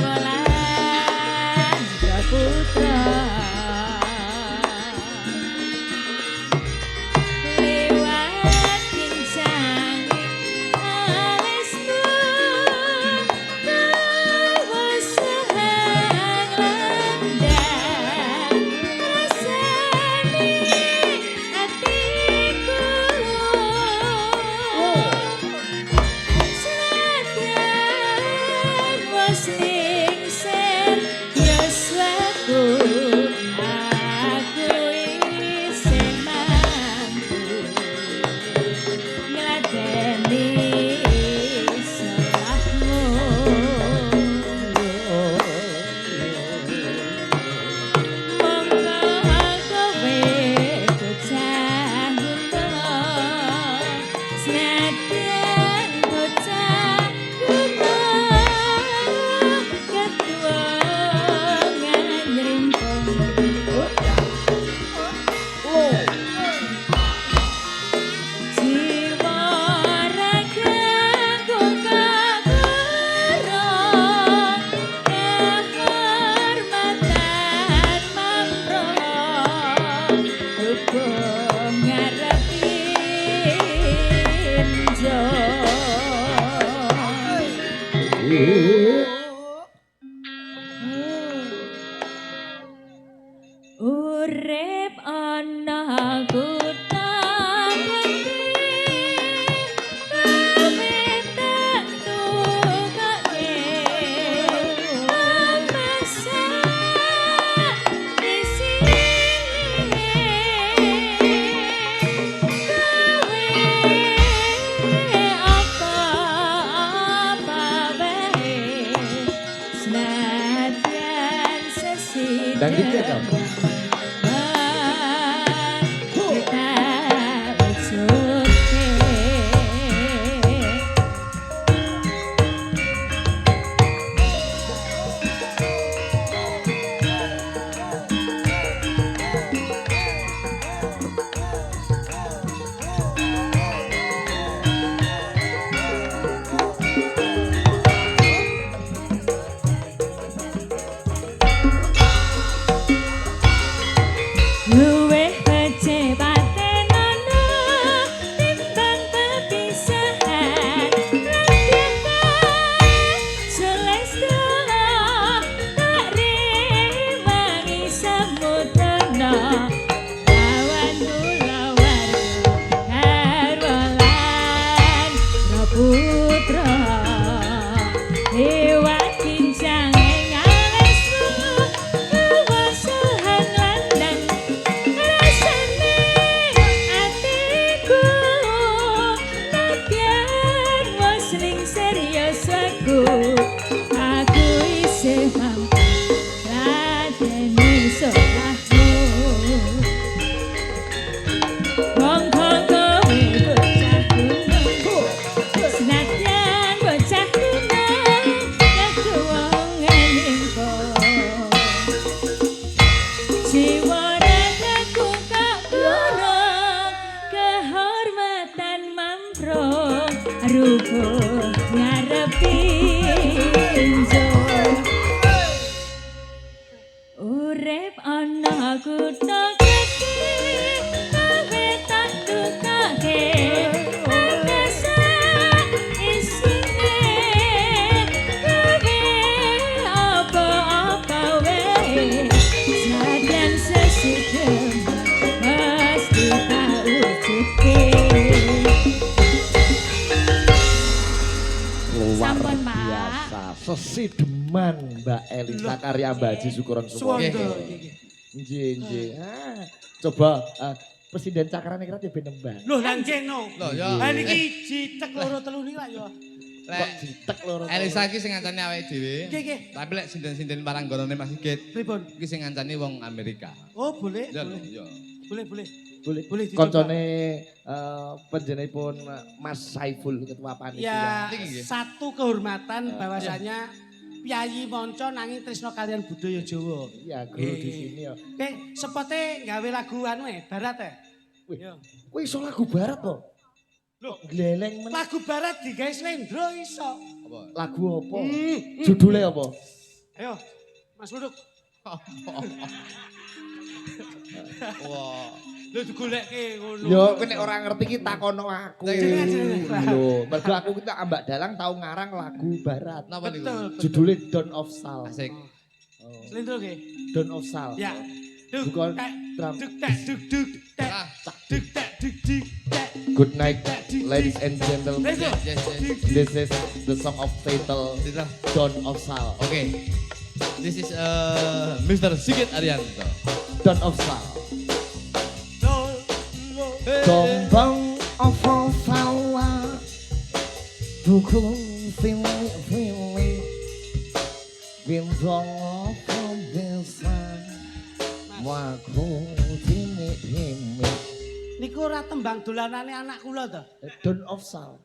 Garwalan Putra lewat kincang alismu kewasahang landang rasani hatiku senadyan was ningsir yuswaku aku isih mampu ngladeni salahmu monggo kowe bocah kuno senadyan bocah kuno ketua jiwa ragaku kagurung kehormatan mamrong hubung ngarepin urip ana kutha Dan dikit dong. rubuh ngarepi njur urip ana kutha gedhe gawe tak tukake angkasa isine gawe apa-apa wae sadan sesugeng mesti tak wujudke. Luar Sampun, Pak. biasa. Sesideman Mbak Elisa karya Mbak Haji Syukuron Suwondo. Suwondo. Nggih, nggih. Coba Presiden Cakran iki rada ben nembang. Loh lan keno. Loh ya. Ha niki jitek loro telu niki lah ya. Kok Lek jitek loro. Elisa iki sing ngancani awake dhewe. Nggih nggih. Tapi lek sinden-sinden paranggonane Mas Sigit Pripun? iki sing ngancani wong Amerika. Oh boleh. Ya Boleh. lho, ya. Boleh boleh. boleh. Boleh dicoba. Koncone panjenenganipun Mas Saiful ketua panitia. Ya Niki nggih. satu kehormatan bahwasanya Piyayi Monco nanging tresno kalian budaya Jawa. Iya, guru di sini ya. Oke, sepote gawe lagu anu barat ya. Wih, Yo. kowe iso lagu barat to? Loh, Gleleng men. lagu barat digawe slendro iso. Apa? Lagu apa? Judulnya apa? Ayo, Mas Luduk. Wah. Lho digolekke ngono. Yo, kowe nek ora ngerti ki takono aku. Jenenge. Lho, mergo aku kita ambak dalang tau ngarang lagu barat. Napa niku? Betul. Judulnya Dawn of Sal. Asik. Oh, Slendro nggih. Dawn of Sal. Ya. Duk Bukan tak drum. duk tak duk duk tak Ah, duk tak duk duk tak. Good night, ladies and gentlemen. Let's go. yes, yes. This is the song of title Tidak. Dawn of Sal. Oke. This is Mr. Sigit Arianto. Dawn of Sal. Dol, dol. Tombang of Sawa. Dukung fili. Bintang of desa. Waku timi. Niku ora tembang dolanane anak kula to. Dawn of Sal.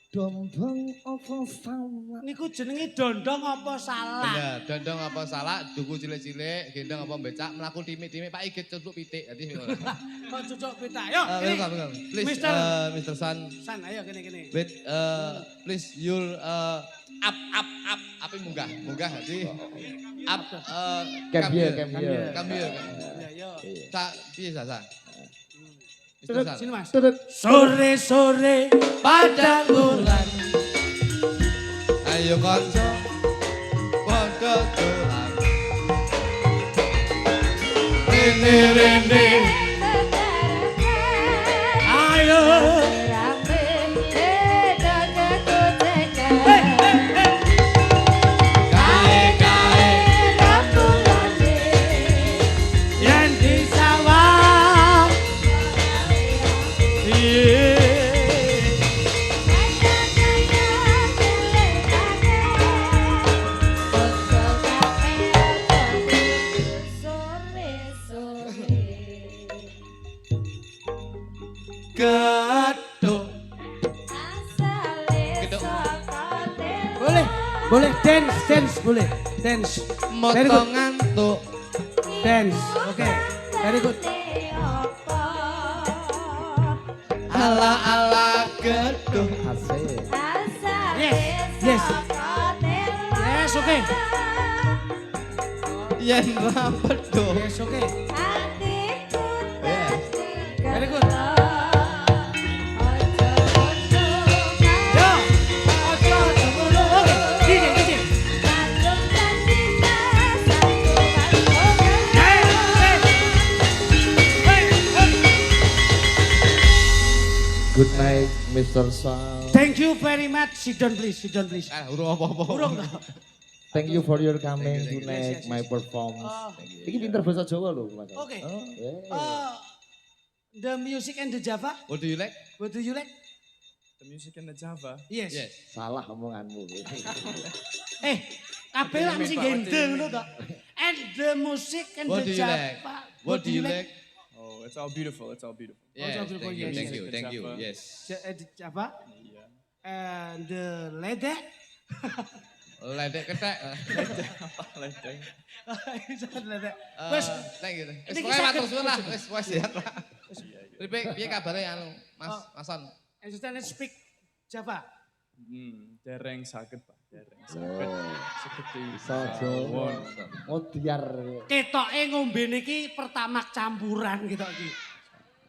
Tombang of Sawa. Niku jenenge dondong apa salah? Bener, dondong apa salah, duku cilik-cilik, gendong apa becak, melaku timik-timik, Pak Igit cuduk pitik. Jadi Kok cucuk pita. Yo, welcome, ini. welcome. Please, Mister. Mr. San, San, ayo kene. wait, please, you'll up, apa munggah, jadi up, Come here. come here. Ya, yo. Sa, piye sa? Mr. Tudut, San. Sini Mas. Tudut. Sore-sore padang bulan. Ayo konco, padha dolan. Rene. Ayo. Yang di sawah. Iya. Gaduh. Boleh dance boleh. Dance. Very good. Motong ngantuk. Dance. Oke. Very good. Ala-ala gedung. Asik. Yes. Yes, oke. Yen rapet do. Yes, oke. Very good. Yo. Ojo, oke. Gini. Good night, Mr. Sal. Thank you very much. Sit down please. Urung apa-apa. Urung toh. Thank you for your coming Thank you. tonight, Yes. my performance. Oh. Ini pinter bahasa Jawa loh, Mas. Oke. Oh, yeah. The music and the Java. What do you like? What do you like? The music in the Java. Yes. Yes. Salah omonganmu. Kabeh lah mesti gendeng ngono to. And the music and What the do you like? Java. What do you like? Oh, it's all beautiful. It's all beautiful. Yes, beautiful, thank you, yes. thank you. Java. Yes. The Java Yeah. and the ledek. Ledek ketek. Ledeng. Ledek. Eh, Wes, thank you. Wes ini pokoke kisah matur suwun lah. Wes sehat lah. Iya, iya. Piye kabare anu, Mas Oh. Masan? and you stand and speak Java. Dereng sakit Pak, dereng sakit. Seperti Iso Jawa. Oh biar Ketoke ngombe niki pertamak campuran gitu iki.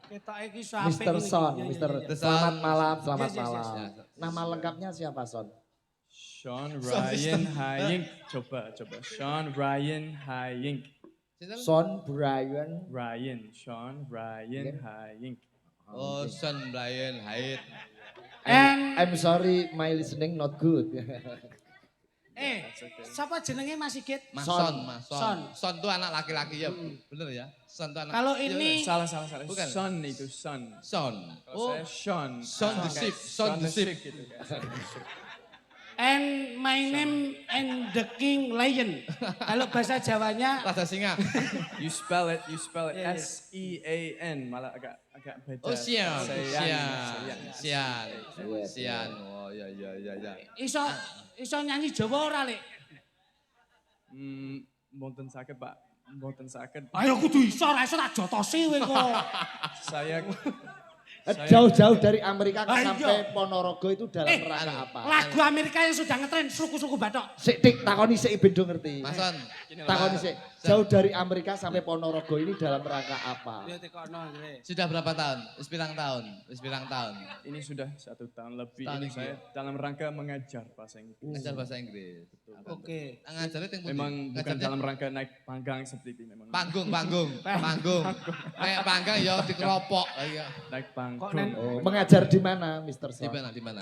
Ketoke iki sampe Mr. Son, Mr. Selamat malam, selamat Yes, yes, yes. malam. Nama lengkapnya siapa Son? Sean Ryan Hayink. Coba. Sean Ryan Hayink. Son Brian. Sean Ryan Hayink. Oh, Son Brian Hyde. I'm sorry, my listening not good. Siapa jenenge Mas Sigit? Mas Son. Son, Mas Son. Son. Son tuh anak laki-laki ya, bener ya? Son tuh anak. Kalau Iya, ini Salah. Bukan. Son itu son. Son. Kalau saya Sean. Son the Kayak ship, Son the ship. gitu kayak. and my name and the king lion. Kalau bahasa Jawanya Raja singa. You spell it Yeah, yeah. Sean, malah agak beda. Oh, Sian. Sian. Sian. Oh, ya. iso nyanyi Jawa ora, Lek? Mboten sakit Pak, mboten sakit. Ayo kudu iso, ora iso tak jotosi kowe kok. Saya Jauh-jauh dari Amerika Ayo. sampai Ponorogo itu dalam rangka apa? Lagu Amerika yang sudah ngetren suku-suku Batok. Sik tik takoni sik ben do ngerti. Mas Son. Takoni sik. Jauh dari Amerika sampai Ponorogo ini dalam rangka apa? Ya tekono ngene. Sudah berapa tahun? Wis pirang tahun? ini sudah 1 tahun lebih. Setahun Ini lebih, saya ya? dalam rangka mengajar bahasa Inggris. Ngajar bahasa Inggris. Oke. Ngajarnya ting Memang bukan dalam rangka naik panggang seperti ini. Memang panggung. Kayak panggang ya dikeropok. Iya. naik panggung. Kok nen- Oh, mengajar di mana, Mr. Di Son? mana?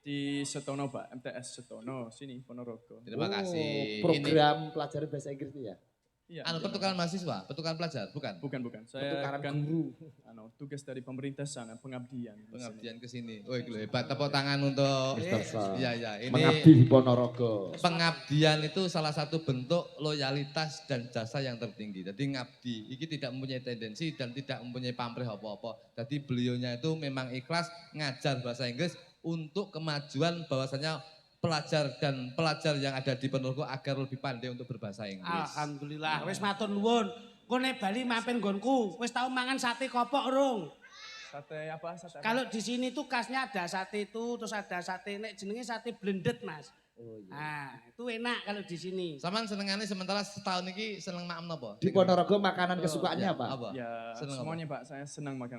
Di Setono Pak, MTS Setono, sini Ponorogo. Terima kasih. Program pelajaran bahasa Inggris itu ya? Iya. Anu pertukaran mahasiswa, pertukaran pelajar, bukan? Bukan. Saya Pertukaran kan guru. tugas dari pemerintah sana, pengabdian. di sini. Pengabdian ke sini. Oh, itu hebat. Tepuk tangan untuk Mr. Son. Iya. Ini Mengabdi di Ponorogo. pengabdian itu salah satu bentuk loyalitas dan jasa yang tertinggi. Jadi ngabdi, ini tidak mempunyai tendensi dan tidak mempunyai pamrih apa-apa. Jadi beliaunya itu memang ikhlas ngajar bahasa Inggris untuk kemajuan bahwasanya pelajar yang ada di Ponorogo agar lebih pandai untuk berbahasa Inggris. Alhamdulillah, wis matur nuwun. Kok nek Bali mampir nggonku, wis tau mangan sate kopok urung? Sate apa? Kalau di sini tuh khasnya ada sate itu, terus ada sate nek jenenge sate blended, Mas. Oh iya. Nah, itu enak kalau di sini. Saman senengannya sementara setahun ini seneng makan apa? Di Ponorogo makanan kesukaannya apa? Ya, Seneng apa? semuanya Pak, saya senang makan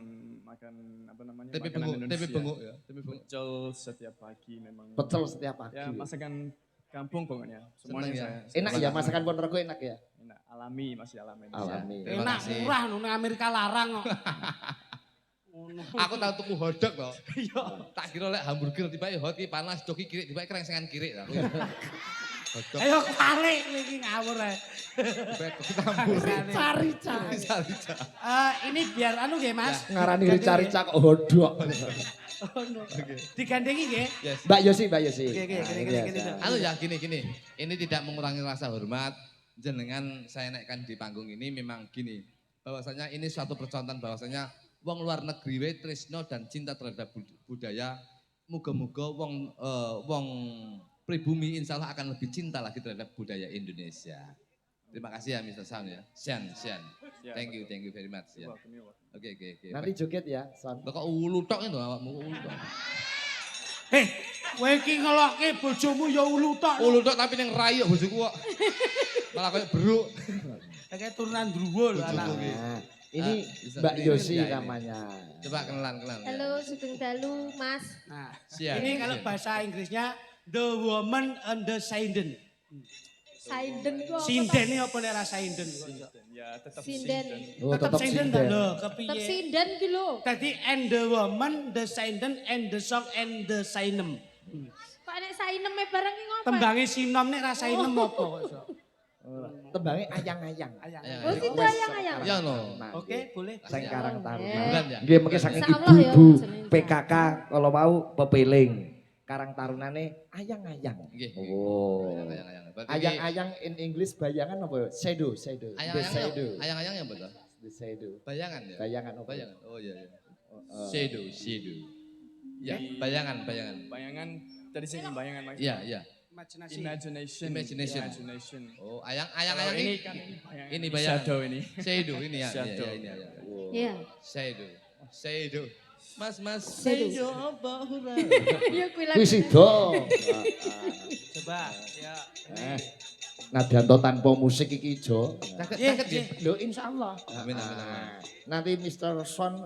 apa namanya? Tempe makanan benguk Indonesia. ya. Tempe benguk. Pecel setiap pagi memang. Pecel setiap pagi. Ya, masakan kampung pokoknya. Semuanya Seneng ya? saya. Enak ya, masakan Ponorogo enak ya? Enak, alami, masih alami. Alami. Terima Enak, kasih. murah, nang Amerika larang kok. Ngono. Aku tahu tuku hotdog loh. Tak kira lek hamburger tiba hot ki panas joki kiri tiba krengsengan kiri lah. Hotdog Ayo balik iki ngawur ae. tiba hamburger. Cari-cari. Ini biar anu nggih, Mas. Ngarani rica-rica kok hodok. Oh, no. Digandengi nggih. Yes. Mbak Yosi. Oke, Nah, gini, ini gini, biasa. Anu ya gini. Ini tidak mengurangi rasa hormat. Jenengan saya naikkan di panggung ini memang gini. Bahwasanya ini suatu percontohan bahwasanya wong luar negeri we tresno dan cinta terhadap budaya. Muga-muga wong pribumi insya Allah akan lebih cinta lagi terhadap budaya Indonesia. Terima kasih ya Mr. Sound ya. Sian. Ya, Thank you very much ya. Welcome, you're welcome. Oke. Nanti joget ya, Son. Kok ulu tok itu awakmu ulu tok. Heh, kowe iki ngelokke bojomu ya ulu tok. Ulu tok tapi ning rayu bojoku kok. Malah kayak beruk. Kayak turunan druwo lho anak. Nah, ini bisa Mbak ini Yosi ya ini. namanya. Coba kenalan. Halo, Sugeng Dalu, Mas. Nah, Sian. ini kalau bahasa Inggrisnya The Woman and the Sinden. Sinden itu apa? Sinden ini apa nih rasa sinden? Ya, tetap Sinden. Oh, Tetap tetap sinden sinden. lho, Tetap kepiye? sinden gitu loh. Tadi and the woman, the sinden, and the song, and the sinem. Pak nek sainem barang iki ngopo? Tembangnya sinom nih rasa inem apa? Tembangnya ayang-ayang. Ayang. Oh, situ ayang-ayang. Ya no. Nah, Oke, boleh. Sing Karang Taruna. Bulan ya. Nggih mengki saking Insya Allah ya, ibu-ibu jenenge. PKK kalau mau pepeling. Karang Tarunane ayang-ayang. Nggih. Oh. Ayang-ayang. Berarti Ayang-ayang in English bayangan apa? Shadow. The shadow. Ayang-ayang yang betul. The shadow. Bayangan ya. Bayangan apa? Bayangan. Oh iya. Eh, Shadow. Ya, bayangan. Bayangan dari sini bayangan Mas. Iya. Imajinasi. Imagination. Oh, Kalau ayang-ayang ini ini kan ini bayangan. ini bayangan. Shadow ini. Shadow ini ya. Shadow. Iya. Iya. Shadow. Mas Sedu. seyo apa ora? Ya kuwi Wis sida. Coba, ya. Nadianto tanpa musik iki ijo. Caket ya. Lho insyaallah. Amin amin amin. Nanti Mr. Son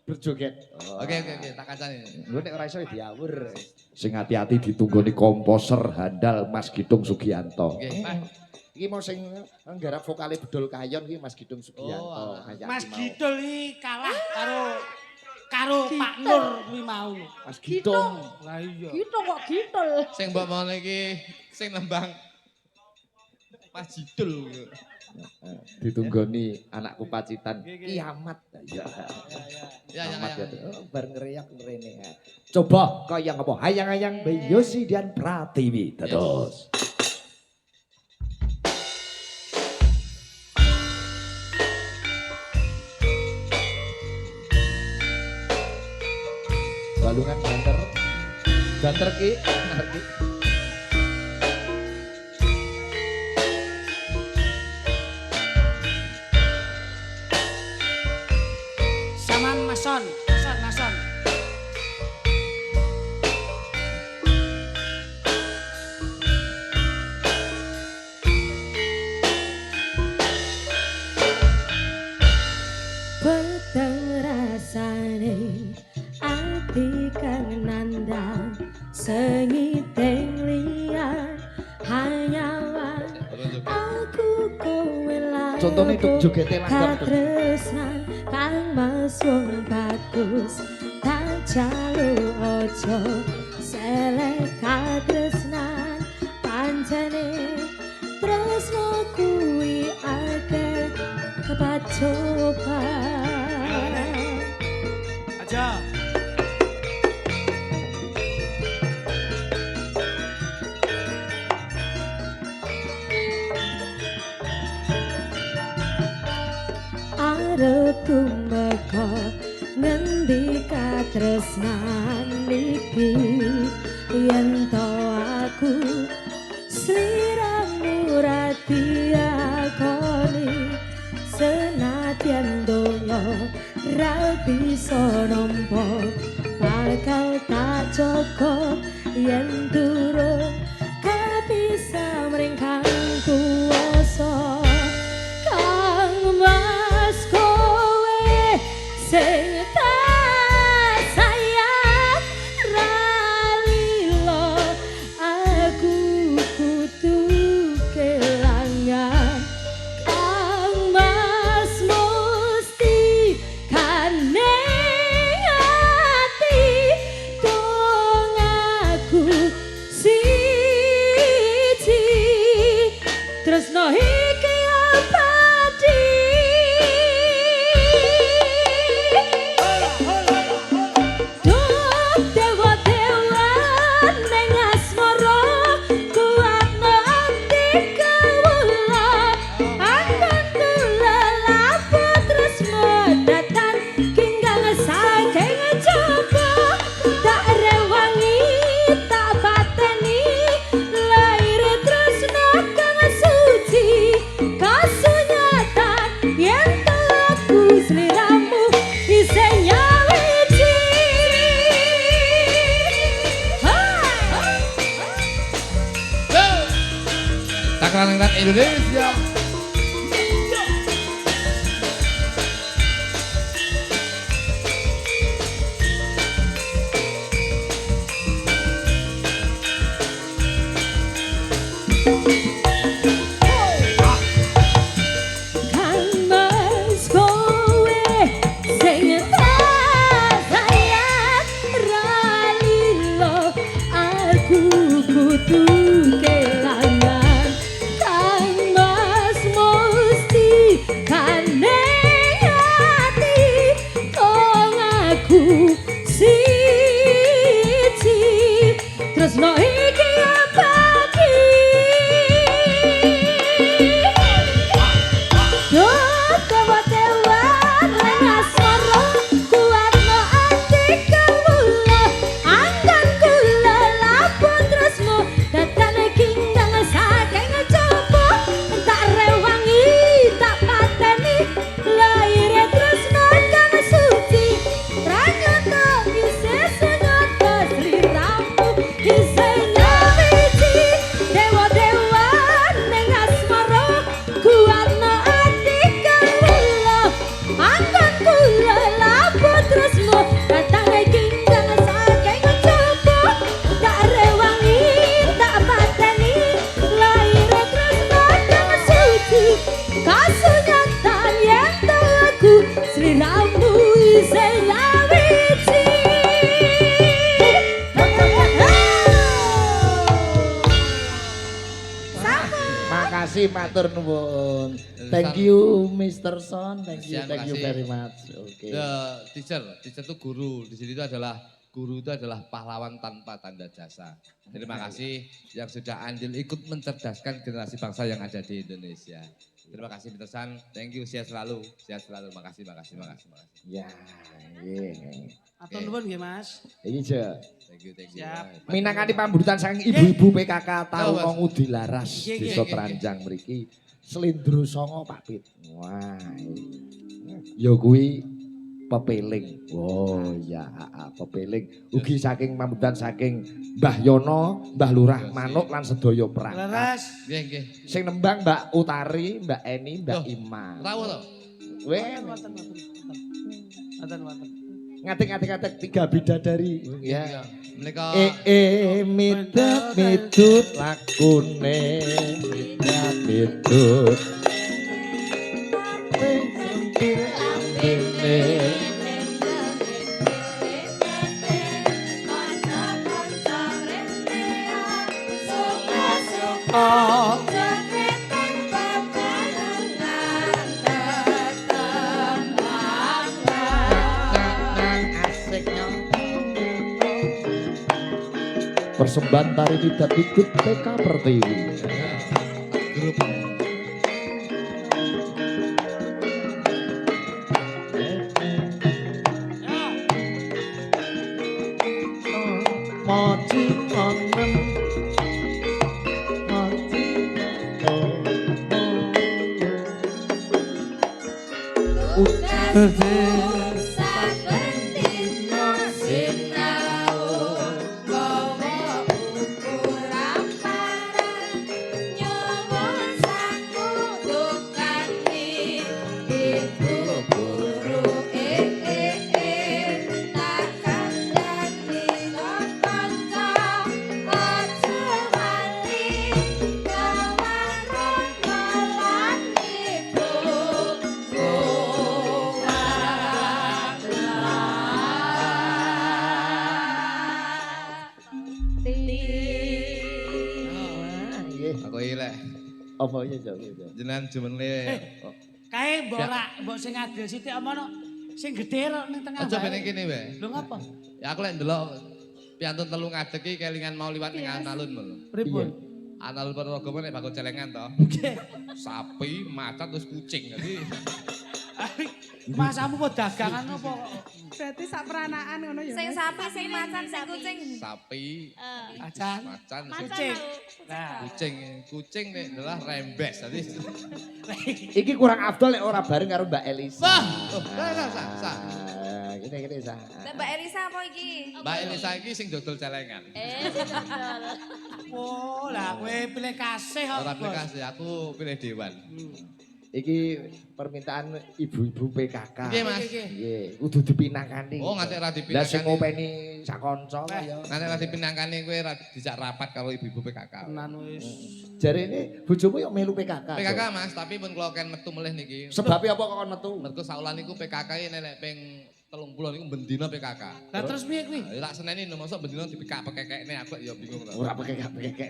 berjoget. Oke tak kacani. Lho nek ora iso diawur. Sing hati-hati ditunggoni komposer handal Mas Gidung Sugiyanto. Oke. Iki mau sing nggarap vokale Bedol Kayon iki Mas Gidung Sugiyanto. Kayak Mas mau. Gidul iki kalah karo Pak Nur kuwi mau. Mas Gidung. Lah iya. gitu kok gitul. Sing mbok mau iki sing nembang Mas Jidul. Ditunggoni anakku pacitan kiamat. Ya. Ya Kiamat ya. ya. Bar ngeriak rene. Coba kaya apa? Hayang-hayang Yosi dan Pratiwi. Terus. Balungan banter. Banter ki. Ngerti. Saman Mason. Peteng rasane ati kang nandang sengiteng liar hanyawan aku kowe lan Contohnya duk jogete langgam duk. katresnan kang masung bagus tak jalu ojo selek katresnan pancene tresno kuwi akeh kepacoban Aja. arep tumeka ngendi katresnan iki yen to aku sliramu rati akoni senadyan donya ra bisa nampa bakal tak jaga yen durung kabisa mringkang kuwasa kang mas kowe sing tak sayang ralilo aku kudu kelangan kang mas musti kaneng ati dong aku siji tresno iki abadi Duh dewa-dewa neng asmara kuatno ati kawula akan tulelapo tresno datan kinggang saking coba tak rewangi tak pateni lair tresno kang suci kasunyatan yen aku sliramu isih nyawiji Takaran Indonesia. Kang mas kowe sing tak sayang ralilo aku kudu kelangan Kang mas kasih matur nuwun. Thank you Mr. Son, thank you Makasih. very much. Oke. Teacher itu guru. Di sini itu adalah guru itu adalah pahlawan tanpa tanda jasa. Terima kasih yang sudah andil ikut mencerdaskan generasi bangsa yang ada di Indonesia. Terima kasih Mr. San, thank you, sehat selalu, makasih. Ya, nggih. Atur nuwun nggih Mas. Iki je. Thank you. Siap. Minangkani pamburutan saking ibu-ibu PKK tahu Mas. ngudi laras Nggih, desa nggih, Tranjang mriki Slendro Songo Pak Pit. Wah. Ya kuwi pepeling. Oh ya, pepeling. Ugi saking pamburutan saking Mbah Yono, Mbah Lurah Manuk lan sedaya perangkat. Leres. Nggih. Sing nembang Mbak Utari, Mbak Eni, Mbak Loh, Ima. Tahu toh? Weh, Wonten. ngatik-ngatik tiga bidadari. Ya. Mereka Midut lakune midut sentil ambene persembahan tari tidak ikut PK Pertiwi. grup Moci onem moci aku ilek apa ya jauh. jenengan jumenle. Kae mbok rak, mbok sing adil sithik amono sing gedhe ro ning tengah. Aja wae. ben kene wae. Lho ngapa? Ya aku lek ndelok piantun telu ngadeg iki kelingan mau liwat ning alun-alun lho. Pripun? Alun Ponorogo nek bakal celengan to. Nggih. Sapi, macan terus kucing. Jadi Masamu kok dagangan apa? Berarti sak peranaan ngono ya. Sing Mas? sapi, sing macan, sing kucing. sapi, Acan. macan, Kucing. Nah, kucing nek adalah rembes. Jadi Iki kurang afdol nek ora bareng karo Mbak Elisa. Wah, sa. Gini sa. Mbak Elisa apa iki? Mbak Elisa iki sing dodol celengan. oh lah kowe pilih kasih kok. Ora Bos. aplikasi, aku pilih dewan. Iki permintaan ibu-ibu PKK. Nggih, Mas. Nggih, kudu dipinangkani. Oh, nganti ra Lah sing dipinangkani. ngopeni sak kanca ya. Nanti ra dipinangkani kowe ra dijak rapat karo ibu-ibu PKK. Tenan wis. Jarene bojomu yo melu PKK. PKK Mas, tapi pun kalau ken metu melih niki. Sebabnya apa kok kon metu? Mergo saulan niku PKK nenek ping 30 niku bendina PKK. Lah terus piye kuwi? Lak seneni mosok bendina dipekak pekekne aku ya bingung to. Ora PKK.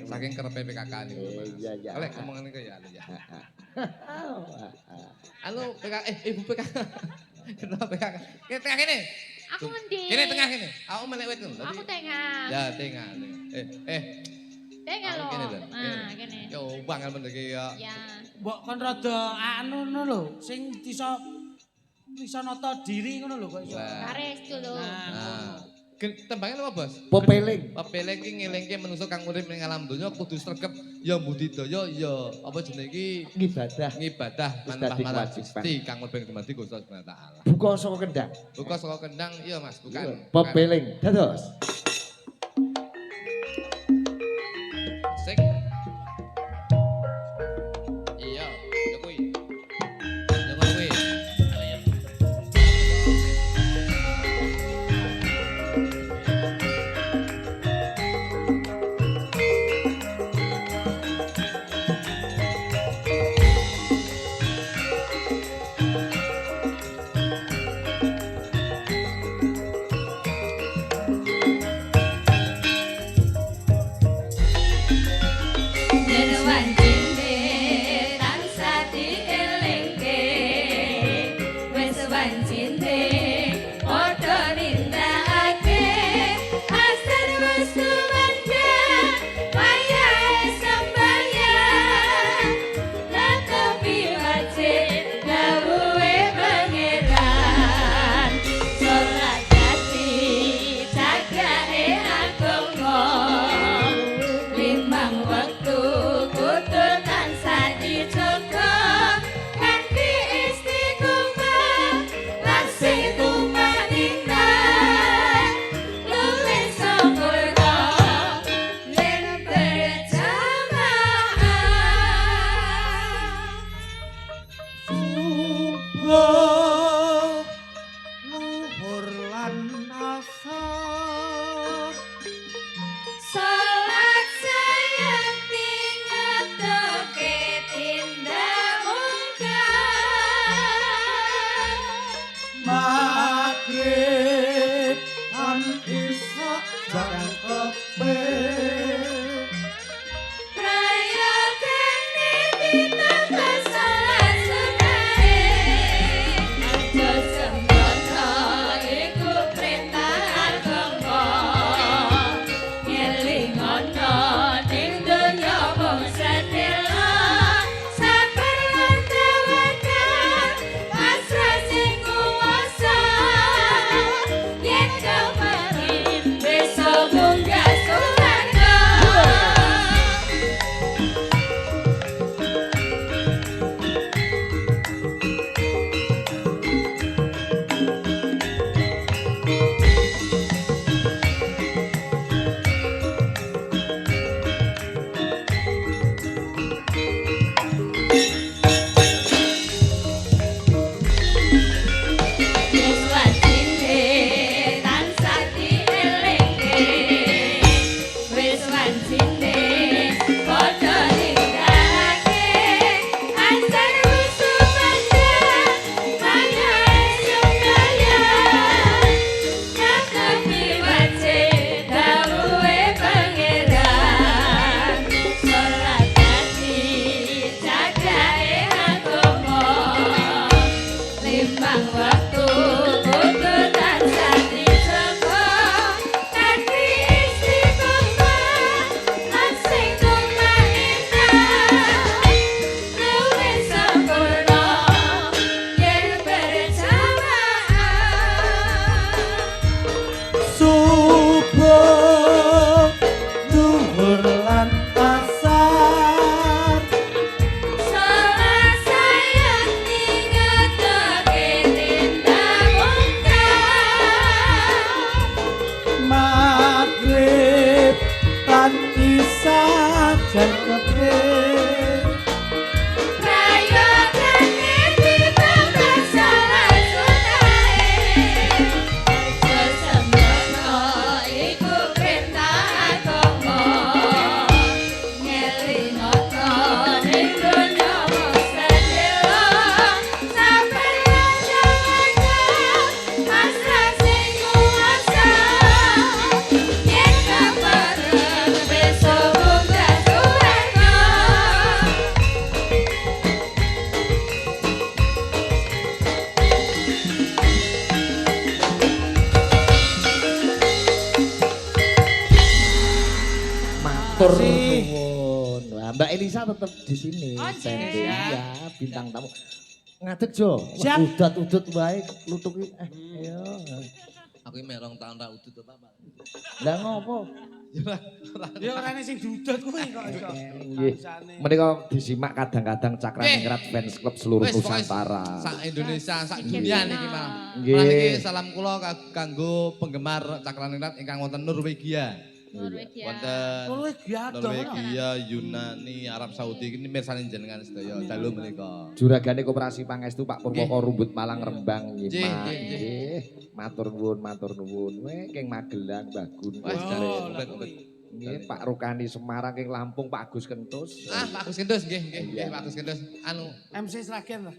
Saking kerepe PKK niku. Mas. Iya, iya. Oleh ngomongan niku ya anu ya. Halo PKK ibu PKK. Kenapa PKK? Kene tengah kene. Aku ngendi? Kene tengah kene. Aku melek wit ngono. Aku tengah. Ya tengah. Tengah Aku loh. kene lho. Ah, kene. Yo bangal men iki ya. Ya. Mbok kon rada anu ngono lho, sing iso nata diri ngono lho kok iso. Lah. Kares dulu. Nah. Tembangnya apa, Bos? Pepeling. Pepeling ki ngelingke manungsa kang urip ning alam donya kudu sregep ya budidaya ya apa jenenge iki Ngibadah. ngibadah Wis manfaat dadi marang kewajiban. Gusti kang urip dumadi Gusti Subhanahu wa taala. Buka saka kendang. Buka saka kendang iya Mas, bukan. Pepeling. Dados. Sing. Iya, ya kuwi. Ya kuwi. Ayo. jangan kope. Prayogane ditambah salah sunae aja semana iku perintah agama ngelingono ning donya wong sedela sabar lan tawakal pasrah sing kuwasa yen kemarin besok munggah swarga. Wis wancine tansah dielingke wis wancine padha ninggalake asar rusuh panjang mangae sungkaya ngadepi wajib dawuhe pangeran salat ati jagae agama limbang waktu kudu tansah dijaga kanthi istiqomah lan sing tumainah luwih sempurna yen berjamaah. Subuh duhur lan asar Salah saya ningetoke tindak mungkar. maghrib lan isya jan kope. Prayogane ditambah salah sunae aja semana iku perintah agama ngelingono ning donya wong sedela sabar lan tawakal pasrah sing kuwasa yen kemarin besok munggah swarga. Matur Kasih. nuwun. Wah, Mbak Elisa tetap di sini. Oh, Sandy. iya. Iya, bintang tamu. Ngadeg Jo. Siap. Udat-udut wae lutuki. Ayo. Aku merong tahun ra udut apa Pak. Lah ngopo? Ya orane sing diudut kuwi kok iso. Nggih. Menika disimak kadang-kadang Cakraningrat Fans Club seluruh Wis, pokoknya Nusantara. Sak Indonesia, sak Sikit dunia dina. niki malah. Nggih. Malah niki salam kula kanggo penggemar Cakraningrat ingkang wonten Norwegia. Norwegia. Wonten Norwegia dong. Norwegia, Yunani, Arab Saudi ini mirsani jenengan sedaya dalu menika. Juragane Koperasi Pangestu Pak Purwoko Rumbut Malang Rembang nggih. Nggih, Pak. nggih, nggih. Nggih. Matur nuwun, matur nuwun. Weh keng Magelang Bagun. Wes Oh, jare lah obat-obat. Nggih, Pak Rukani Semarang keng Lampung Pak Agus Kentus. Ah, Pak Agus Kendus nggih, nggih, nggih, Iya. Pak Agus Kendus. Anu, MC Sragen lah.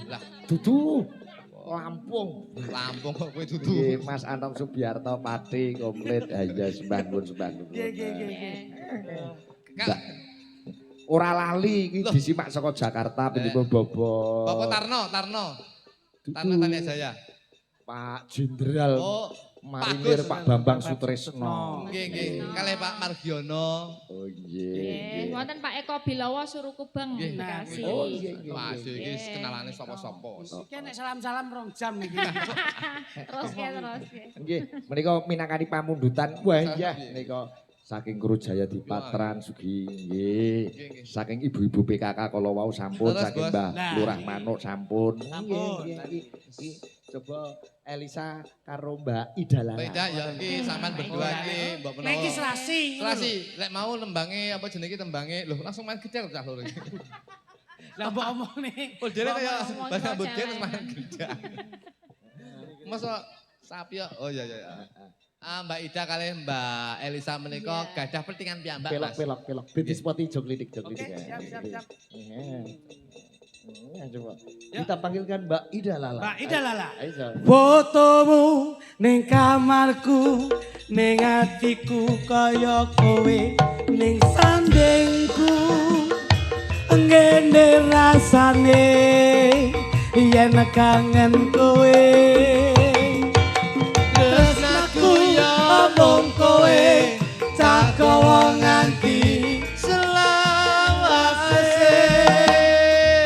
lah, Dudu Lampung. Lampung kok kowe dudu. Nggih, Mas Anton Subiarto Pati komplit aja sembah nuwun sembah nuwun. Nggih nggih nggih. Kak, Ora lali iki Loh. disimak saka Jakarta penjemput Bobo. Bapak Tarno, Tarno. Dudu. Tarno Tania Jaya. Pak Jenderal Oh, Marinir Pak Pak Bambang Sutresno. nggih, nggih. Kalih Pak Margiono. Oh Nggih, nggih. wonten Pak Eko Bilawa Suruh Kubeng Nggih. dikasih. Oh, iya, iya. Wah, iki Nggih. kenalane sapa-sapa. Iki nek salam-salam 2 jam iki. Terus ke terus ke. Nggih, menika minangkani pamundutan. Wah iya Nggih. menika saking Guru Jaya Dipatran Sugi nggih. Nggih. Saking ibu-ibu PKK kala wau sampun, Terus, saking Bos. Mbah Nah, Lurah nggih. Manuk sampun. Sampun. Nggih, nggih, nggih. Coba Elisa karo Mbak Idala. Beda ya iki sampean berdua iki mbok Nek iki menawa. Selasi. Selasi, lek mau nembange apa jenenge tembange, lho langsung main gitar cah lho. Lah mbok omongne. Oh, dene kaya ngomong banyak sama budget terus cewek. main gitar. Masa sapi ya? Oh iya iya. Ah, Mbak Ida kali Mbak Elisa menika Iya. gadah pentingan piyambak, Pelok Mas. pelok pelok. Betis poti jog lidik jog Oke, lidik. siap siap siap. Iya. Coba. Kita panggilkan Mbak Ida Lala. Mbak Ida Lala. Ayo. Fotomu ning kamarku, ning atiku kaya kowe, ning sandengku. Ngene rasane yen kangen kowe. Tresnaku ya mung kowe, cakawa nganti selawase.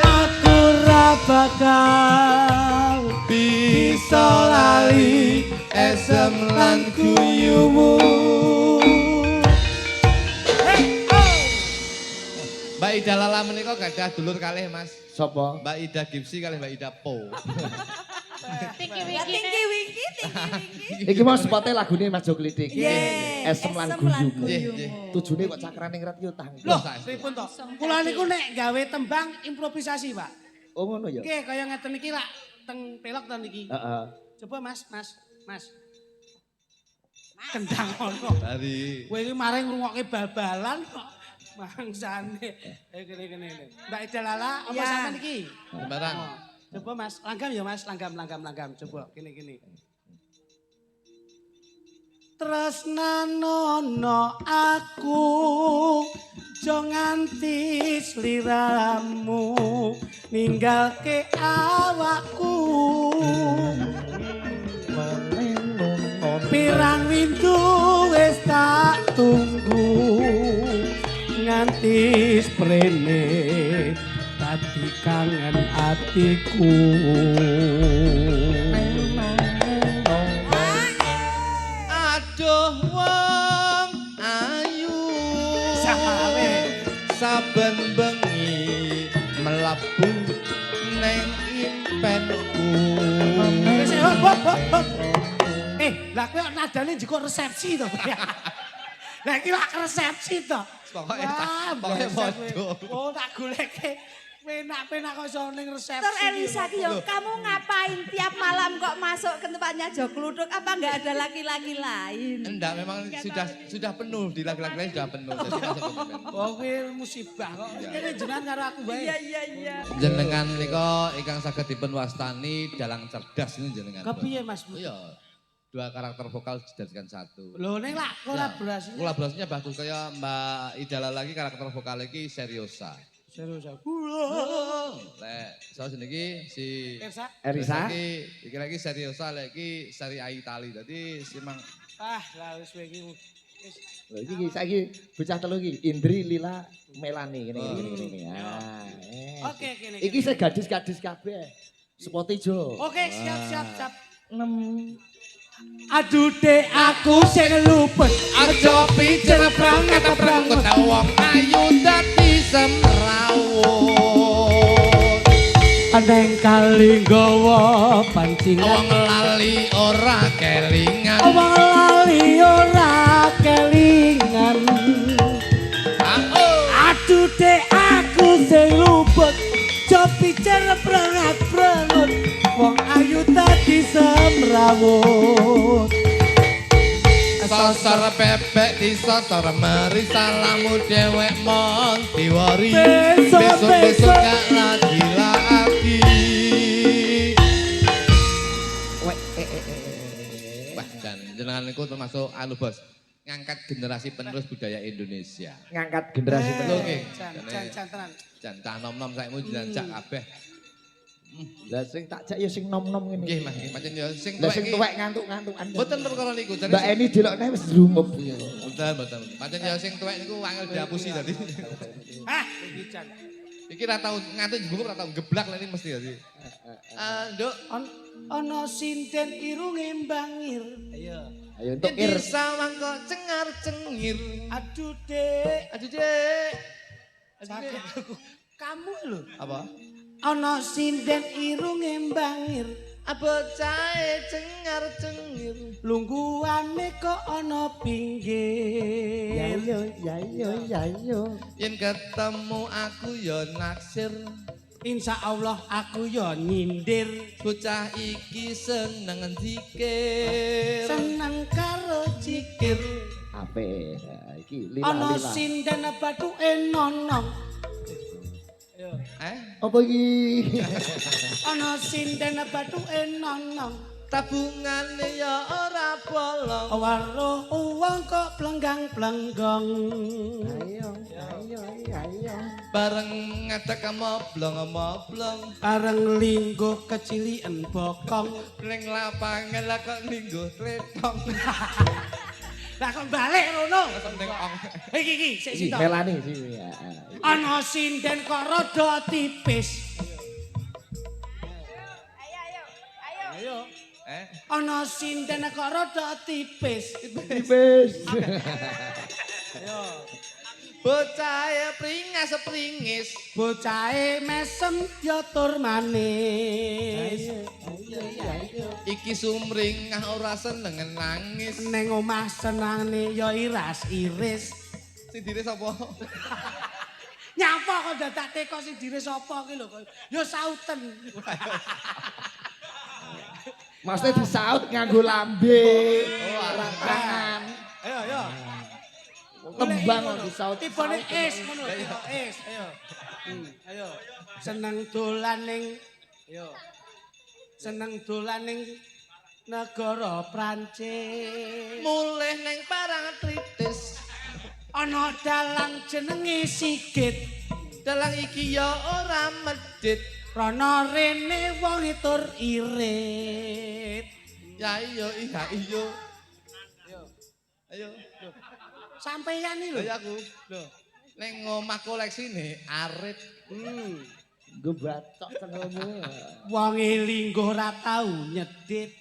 Aku ra bakal bisa lali esem lan guyumu. Mbak Ida Lala menika gadah dulur kalih Mas. Sopo? Mbak Ida Gipsy kalih Mbak Ida Po. Tiki Ya wiki tinggi wiki, tinggi wiki. Iki mau spotnya lagune Mas Jo Klitik. Yeay, Esem lan esem lan guyumu. guyumu. Tujune kok cakrane ngrat yo tang. Loh, pripun to? Kula niku nek gawe tembang improvisasi, Pak. Oh ngono ya. Nggih, kaya ngeten iki lak teng pelok to niki. Heeh. Coba Mas. Kendang ono. Dari Kowe iki mari ngrungokke bal-balan kok. Bangsane. Kene. Mbak Ida Lala, apa Ya. sampean iki? sembarang. Oh, coba Mas, langgam ya Mas, langgam. Coba gini. Tresnanono aku jo nganti sliramu ninggalke awakku. Pirang windu wis tak tunggu nganti sprene dadi kangen atiku. Aduh wong ayu saben bengi mlebu neng impenku. Lah kowe nadane njiko resepsi to. Lah iki lak resepsi to. Pokoke Wah, pokoke biasa padha. kowe. Oh, tak goleke penak-penak kok iso ning resepsi. Dokter Elisa ki yo, kamu ngapain tiap malam kok masuk ke tempatnya Jo Kluduk? Apa enggak ada laki-laki lain? Enggak, memang sudah penuh di laki-laki lain sudah penuh. Jadi masuk ke band. Oh, kowe musibah kok. Kene jenengan karo aku bae. Iya. Jenengan nika ingkang saged dipun wastani dalang cerdas niku jenengan. Kepiye Mas? Iya. Dua karakter vokal dijadikan satu. Lho ning lak kolaborasi. Kolaborasinya bagus kayak Mbak Ida Lala lagi karakter vokal iki Seriosa. Serius aku. Lek saya jenenge si Ersa. Erisa. iki lagi Seriosa lagi Sari Aitali. Dadi simang Ah, lah wis kowe iki. Wis. Lho iki saiki bocah telu iki Indri, Lila, Melani ngene. Oke, kene. Iki sing gadis-gadis kabeh. Spot ijo. Oke, siap. 6. Aduh dek aku sing luput. aja pijer prangat wong ayu dadi semrawut. Neng kali nggawa pancingan. Wong lali ora kelingan. Wong lali ora kelingan. Aduh dek aku sing luput. Copi cer prangat-prangut. Wong ayu tadi semrawut. Sosor bebek disosor meri salamu dewek mon diwari. Besok gak lagi. Wah, dan jenengan niku termasuk anu Bos, ngangkat generasi penerus budaya Indonesia. Ngangkat generasi Lho penuh. nggih. Jan tenan. Jan cah nom-nom saikmu jancak kabeh. Lah sing tak jak ya sing nom-nom ngene. Nggih Mas, pancen ya sing Lah tuwek sing iki. tuwek ngantuk-ngantuk anda. Mboten perkara niku, jane Mbak Eni delokne wis drumup. Mboten. Pancen ya sing tuwek niku angel dihapusi tadi. Hah, iki Jan. Iki ra tau ngantuk jebuk ra tau geblak lha ini mesti tadi. Nduk, Ana sinden irunge mbangir. Ayo. Ayo untuk ir ir. sawang kok cengar-cengir. Aduh dek. Aduh Dek. Sakit aku. Kamu lho. Apa? Ana sinden irunge mbangir. Abocahe cengar-cengir. Lungguhane kok ana pinggir. Ya yo. Yen ketemu aku ya naksir. Insya Allah aku ya nyindir. Bocah iki seneng zikir. Seneng karo zikir. Ape iki Ana lila-lila. sinden bathuke nonong. Ayo. Apa iki? Ana sinden bathuke nonong. Tabungane ya ora bolong. Waruh uwong kok plenggang-plenggong. Ayo. Bareng ngadeg moblong-moblong. Areng lingguh kecilien bokong. Ning lapangan lah kok lingguh tletong. Lah kok balik rono. Ning ong. Iki sik Iki sito. melani sih. Ana sinden kok rada tipis. Ayo. Ana sinden kok rada tipis. Tipis. Ayo. Bocahe pringis. Bocahe mesem ya tur manis. Iki sumringah ora seneng nangis. Ning omah senangane ya iras-iris. Sing dire sapa? Nyapa kok dadak teko sing dire sapa ki lho. Ya sauten. Maksudnya disaut nganggo lambe. Ora tangan. Ayo. Tembang kok disaut. Tibane es ngono, es. Ayo. Ayo. Seneng dolan ning Seneng dolan ning negara Prancis. Mulih ning parang tritis. Ana dalang jenenge Sigit. Dalang iki ya ora medhit. Rono rene wong tur irit. Ya iya. Ayo. Sampeyan iki lho. Lha aku. Lho. Ning omah koleksine arit. Nggo batok cengelmu. Wong lingguh ora tau nyedit.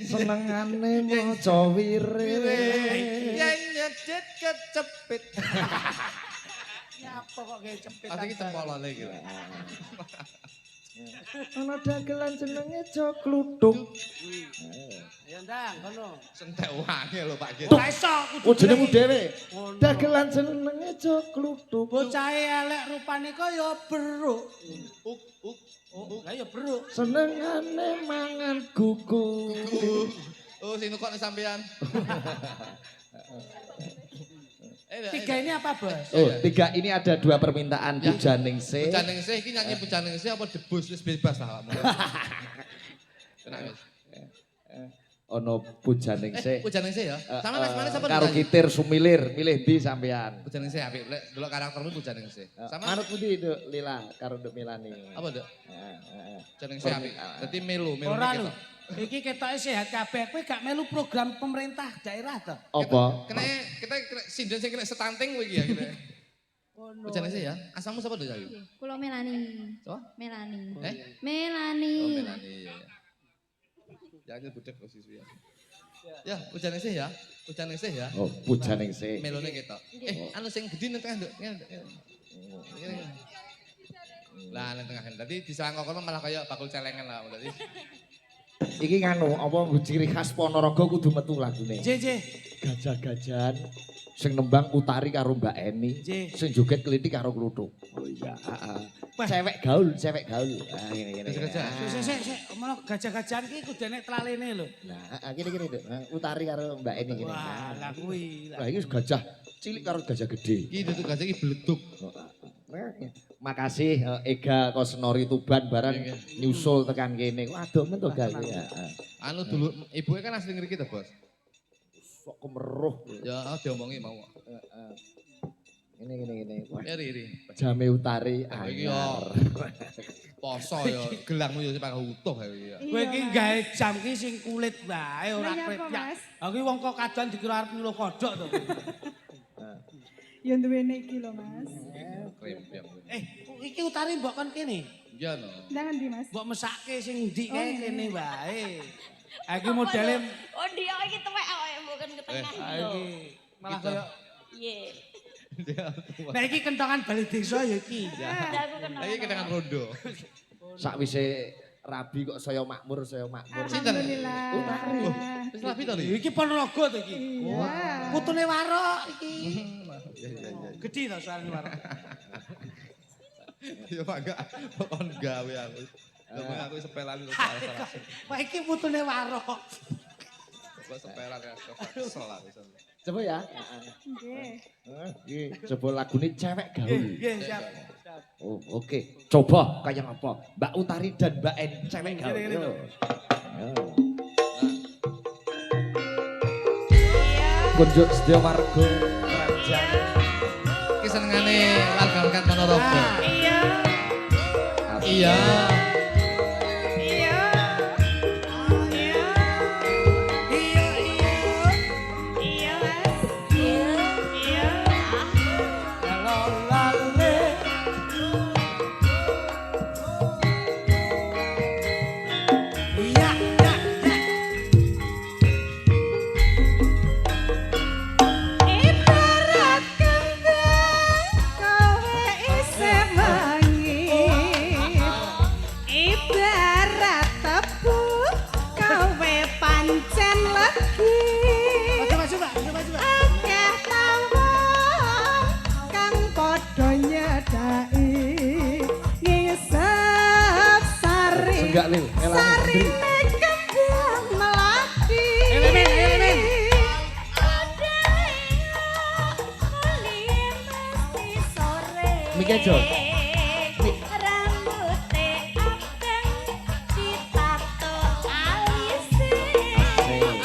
Senengane maca wirid. Yen nyedit kecepit. Nyapa kok gawe cepet. Pasti iki tempolane iki. Ana dagelan jenenge Joklutuk. Ya ndang kono. Sentek wangi lho Pak Git. Ora iso kudu. Oh jenengmu dhewe. Ngono. Dagelan jenenge Joklutuk. Bocahe elek rupane kaya beruk. Uk. Lah ya beruk. Senengane mangan kuku. Oh sing kok sampean. Tiga ini apa, Bos? Oh, tiga ini ada dua permintaan Ya. Pujaningsih. Pujaningsih iki nyanyi Pujaningsih apa debus wis bebas lah kamu. Tenang wis. Ono Pujaningsih. Pujaningsih ya. Sama Mas Manis apa Karo nyanyi? Kitir Sumilir, milih di sampean. Pujaningsih apik. Lek delok karaktermu Pujaningsih. Sama Manut pundi Duk Lila karo Duk Milani. apa, Dok? Heeh. Pujaningsih apik. Dadi melu Ora iki lho. Iki ketoke sehat kabeh. Kowe gak melu program pemerintah daerah to? Apa? Kita sinden sing kena stunting kowe iki ya kita. Ngono. Pujaningsih ya. Asalmu sapa, Dok? Sayu? Kula Melani. Siapa? Melani. Melani. Oh, Melani. Iya. Jangan budek posisi ya. Ya, Pujaningsih ya. Pujaningsih ya. Oh, Pujaningsih. Melone ketok. Anu sing gedhi nang tengah, Dok. Lah nang tengah. Tadi diselangkok kono malah kaya bakul celengan lah tadi. Iki nganu apa ciri khas Ponorogo kudu metu lagune. JJ. Gajah-gajahan sing nembang Utari karo Mbak Eni, J. sing joget Kliti karo Kluthuk. Oh iya, heeh. Cewek gaul. Ah ngene-ngene. Gajah-gajah. Sik. Omong gajah-gajahan ki kudune tlalene lho. Nah, gini Duk. Utari karo Mbak Eni gini. Wah, lah kuwi. Lah iki gajah cilik karo gajah gede. Iki duduk gajah iki bleduk. Makasih Ega Kosnori Tuban barang Iya, nyusul tekan kene. Waduh men to Gal. Anu dulu ibuke kan asli ngriki to, Bos. Sok kemeruh. Ya diomongi mau. Ini. Wah, Iri. Jame Utari Iki anyar. Poso ya gelangmu ya pakai utuh ya iki ya. Kowe iki gawe jam ki sing kulit wae ora Lah nyapa, krepyak. Mas? Ha kuwi wong kok kadoan dikira arep nyuluh kodhok to. Ya duwene iki lho, Mas. Krempyang. Iki Utari mbok kon kene. Iya no. Nang endi, Mas? Mbok mesake sing ndi Oh, kae iya. kene wae. Ha iki modele Oh dia iki tuwek awake bukan ke tengah ha lho. iki malah Gitu. kaya Iya. nah iki kentongan bali desa ya iki. Aku kenal. Lagi kedengan rondo. Sakwise rabi kok saya makmur. Alhamdulillah. Utari. Wis rapi to Iki Ponorogo to iki. Iya. Putune Warok iki. Iya. Gedhi to soalnya Warok. Ya Pak enggak kon gawe aku. Ngomong aku sepelan itu salah. Wah iki putune Warok. Kok sepelan ya kesel aku. Coba ya. Nggih. Coba lagune cewek gaul. Nggih, siap. Oh, oke. Coba kayak apa? Mbak Utari dan Mbak En cewek gaul. Gini, Yo. Yo. Iya. Kunjuk sedya warga Ranjang. Ki senengane Lagarkat Ponorogo. Iya. Iya. Iya. Iya. Iya, Mas. Iya. Iya, iya. Ibarat kembang kowe isih mangip. Ibarat tebu kowe pancen legi. Coba. Akeh tawon kang padha nyedaki ngisep sari. Senggak lil, elane. Sarine kembang melati. Elemen. Mike Jo. Rambuté abang ditato alise. Sing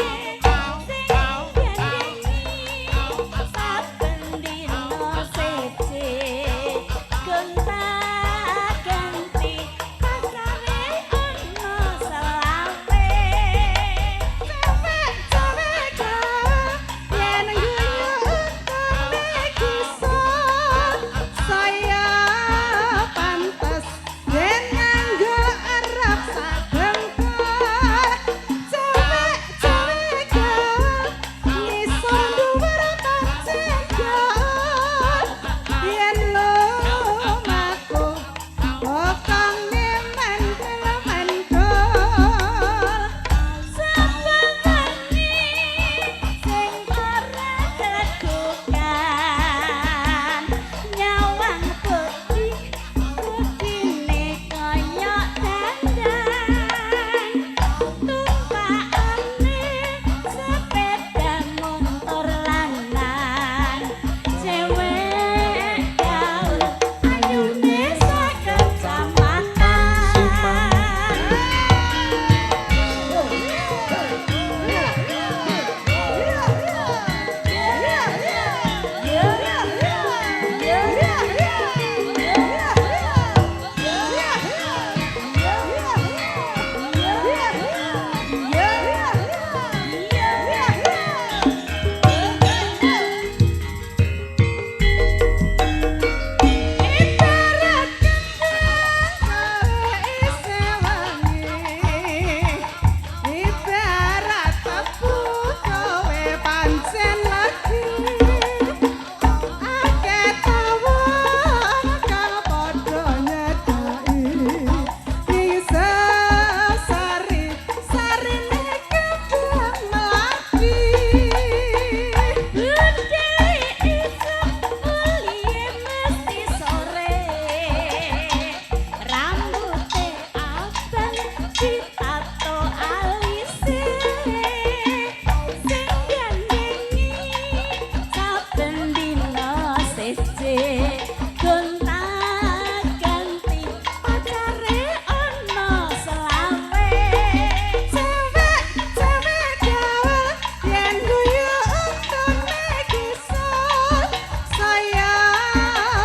gandengi saben dina siji. Gonta-ganti pasare ono selawe. Cewek-cewek yen guyu kowe kisah saya pantes yen nganggo arep sadengkol. Cewek-cewek ngisor dhuwur panjenengan yen lumaku pokonge mentel-mentel. Sabanani sing ora kedukan nyawang putih putihne kaya dandan. Tumpakane sepeda motor lanang cewek gaul ayune sakecamatan. Ibarat kowe isih wengi. Ibarat tebu kowe pancen lagi. Akeh tawon kang padha nyedaki ngisep sarine kembang melati. Budhe isuk kuliye mesti sore. Rambuté abang ditato alise. Sing gandengi saben dina siji. Gonta-ganti pacare ono selawe. Cewek-cewek gaul yen guyu untune kisah. Saya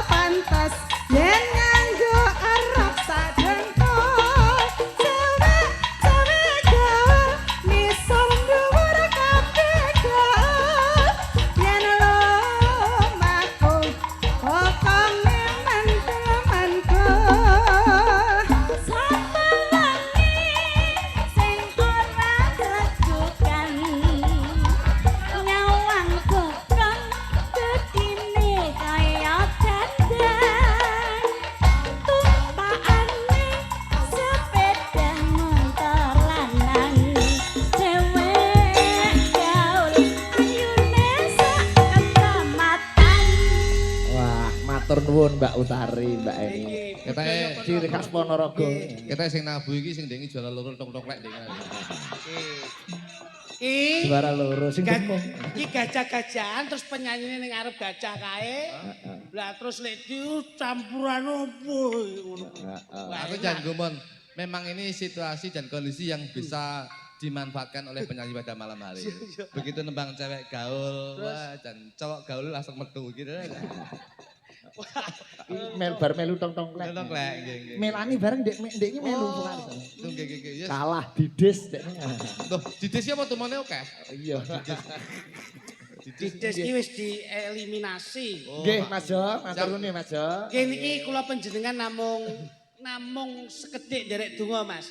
pantes yen nganggo arep sadengkol. Cewek-cewek gaul ngisor dhuwur kabeh gaul. Yen lumaku pokonge mentel-mentel. Sabanani sing ora kedukan nyawang gokong gedine kaya dandan. Tumpakane sepeda motor lanang cewek gaul ayune sakecamatan. Wah, matur nuwun Mbak Utari, Mbak Eni. Ketoke Ciri khas Ponorogo. ketoke sing nabu iki sing ndengi juara loro tok-tok lek ndek. Ki Juara loro sing gemuk. Ki gajah-gajahan terus penyanyine ning arep gajah kae. Lah terus lek campuran opo ngono. Aku jangan gumon. Memang ini situasi dan kondisi yang bisa dimanfaatkan oleh penyanyi pada malam hari. Begitu nembang cewek gaul, wah, dan cowok gaul langsung metu gitu. Bar melu tong-tong klek. Tong klek, nggih nggih. Melani bareng ndek iki melu vokal. Tuh nggih nggih. Yes. Kalah dides dek. Tuh, didis apa tumone oke? Iya. Dides ki wis dieliminasi. Nggih, Mas Jo, matur nuwun Mas Jo. Nggih niki kula panjenengan namung sekedhik nderek donga, Mas.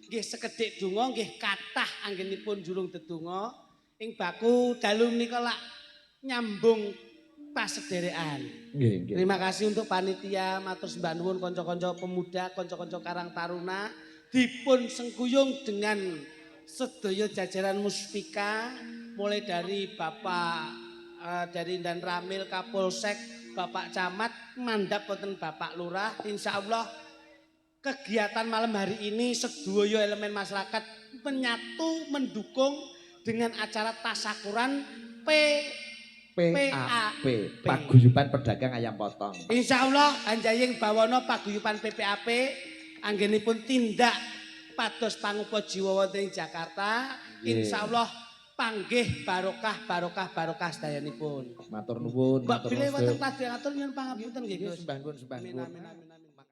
Nggih sekedhik donga nggih kathah anggenipun jurung dedonga ing baku dalu menika lak nyambung pasederekan. Nggih, nggih. Terima kasih untuk panitia, matur sembah nuwun kanca-kanca pemuda, kanca-kanca Karang Taruna dipun sengkuyung dengan sedaya jajaran muspika mulai dari Bapak dari Dan Ramil Kapolsek, Bapak Camat, mandap wonten Bapak Lurah. Insyaallah kegiatan malam hari ini sedaya elemen masyarakat menyatu mendukung dengan acara tasakuran PAP, Paguyuban Pedagang Ayam Potong. Insyaallah anjaying bawana paguyuban PPAP anggenipun tindak pados pangupa jiwa wonten ing Jakarta. Insyaallah panggih barokah sedayanipun. Matur nuwun, Mbak matur bilih nuwun. wonten kladenatur nyuwun pangapunten nggih Gus. Sembah nuwun, sembah Amin nuwun. amin amin.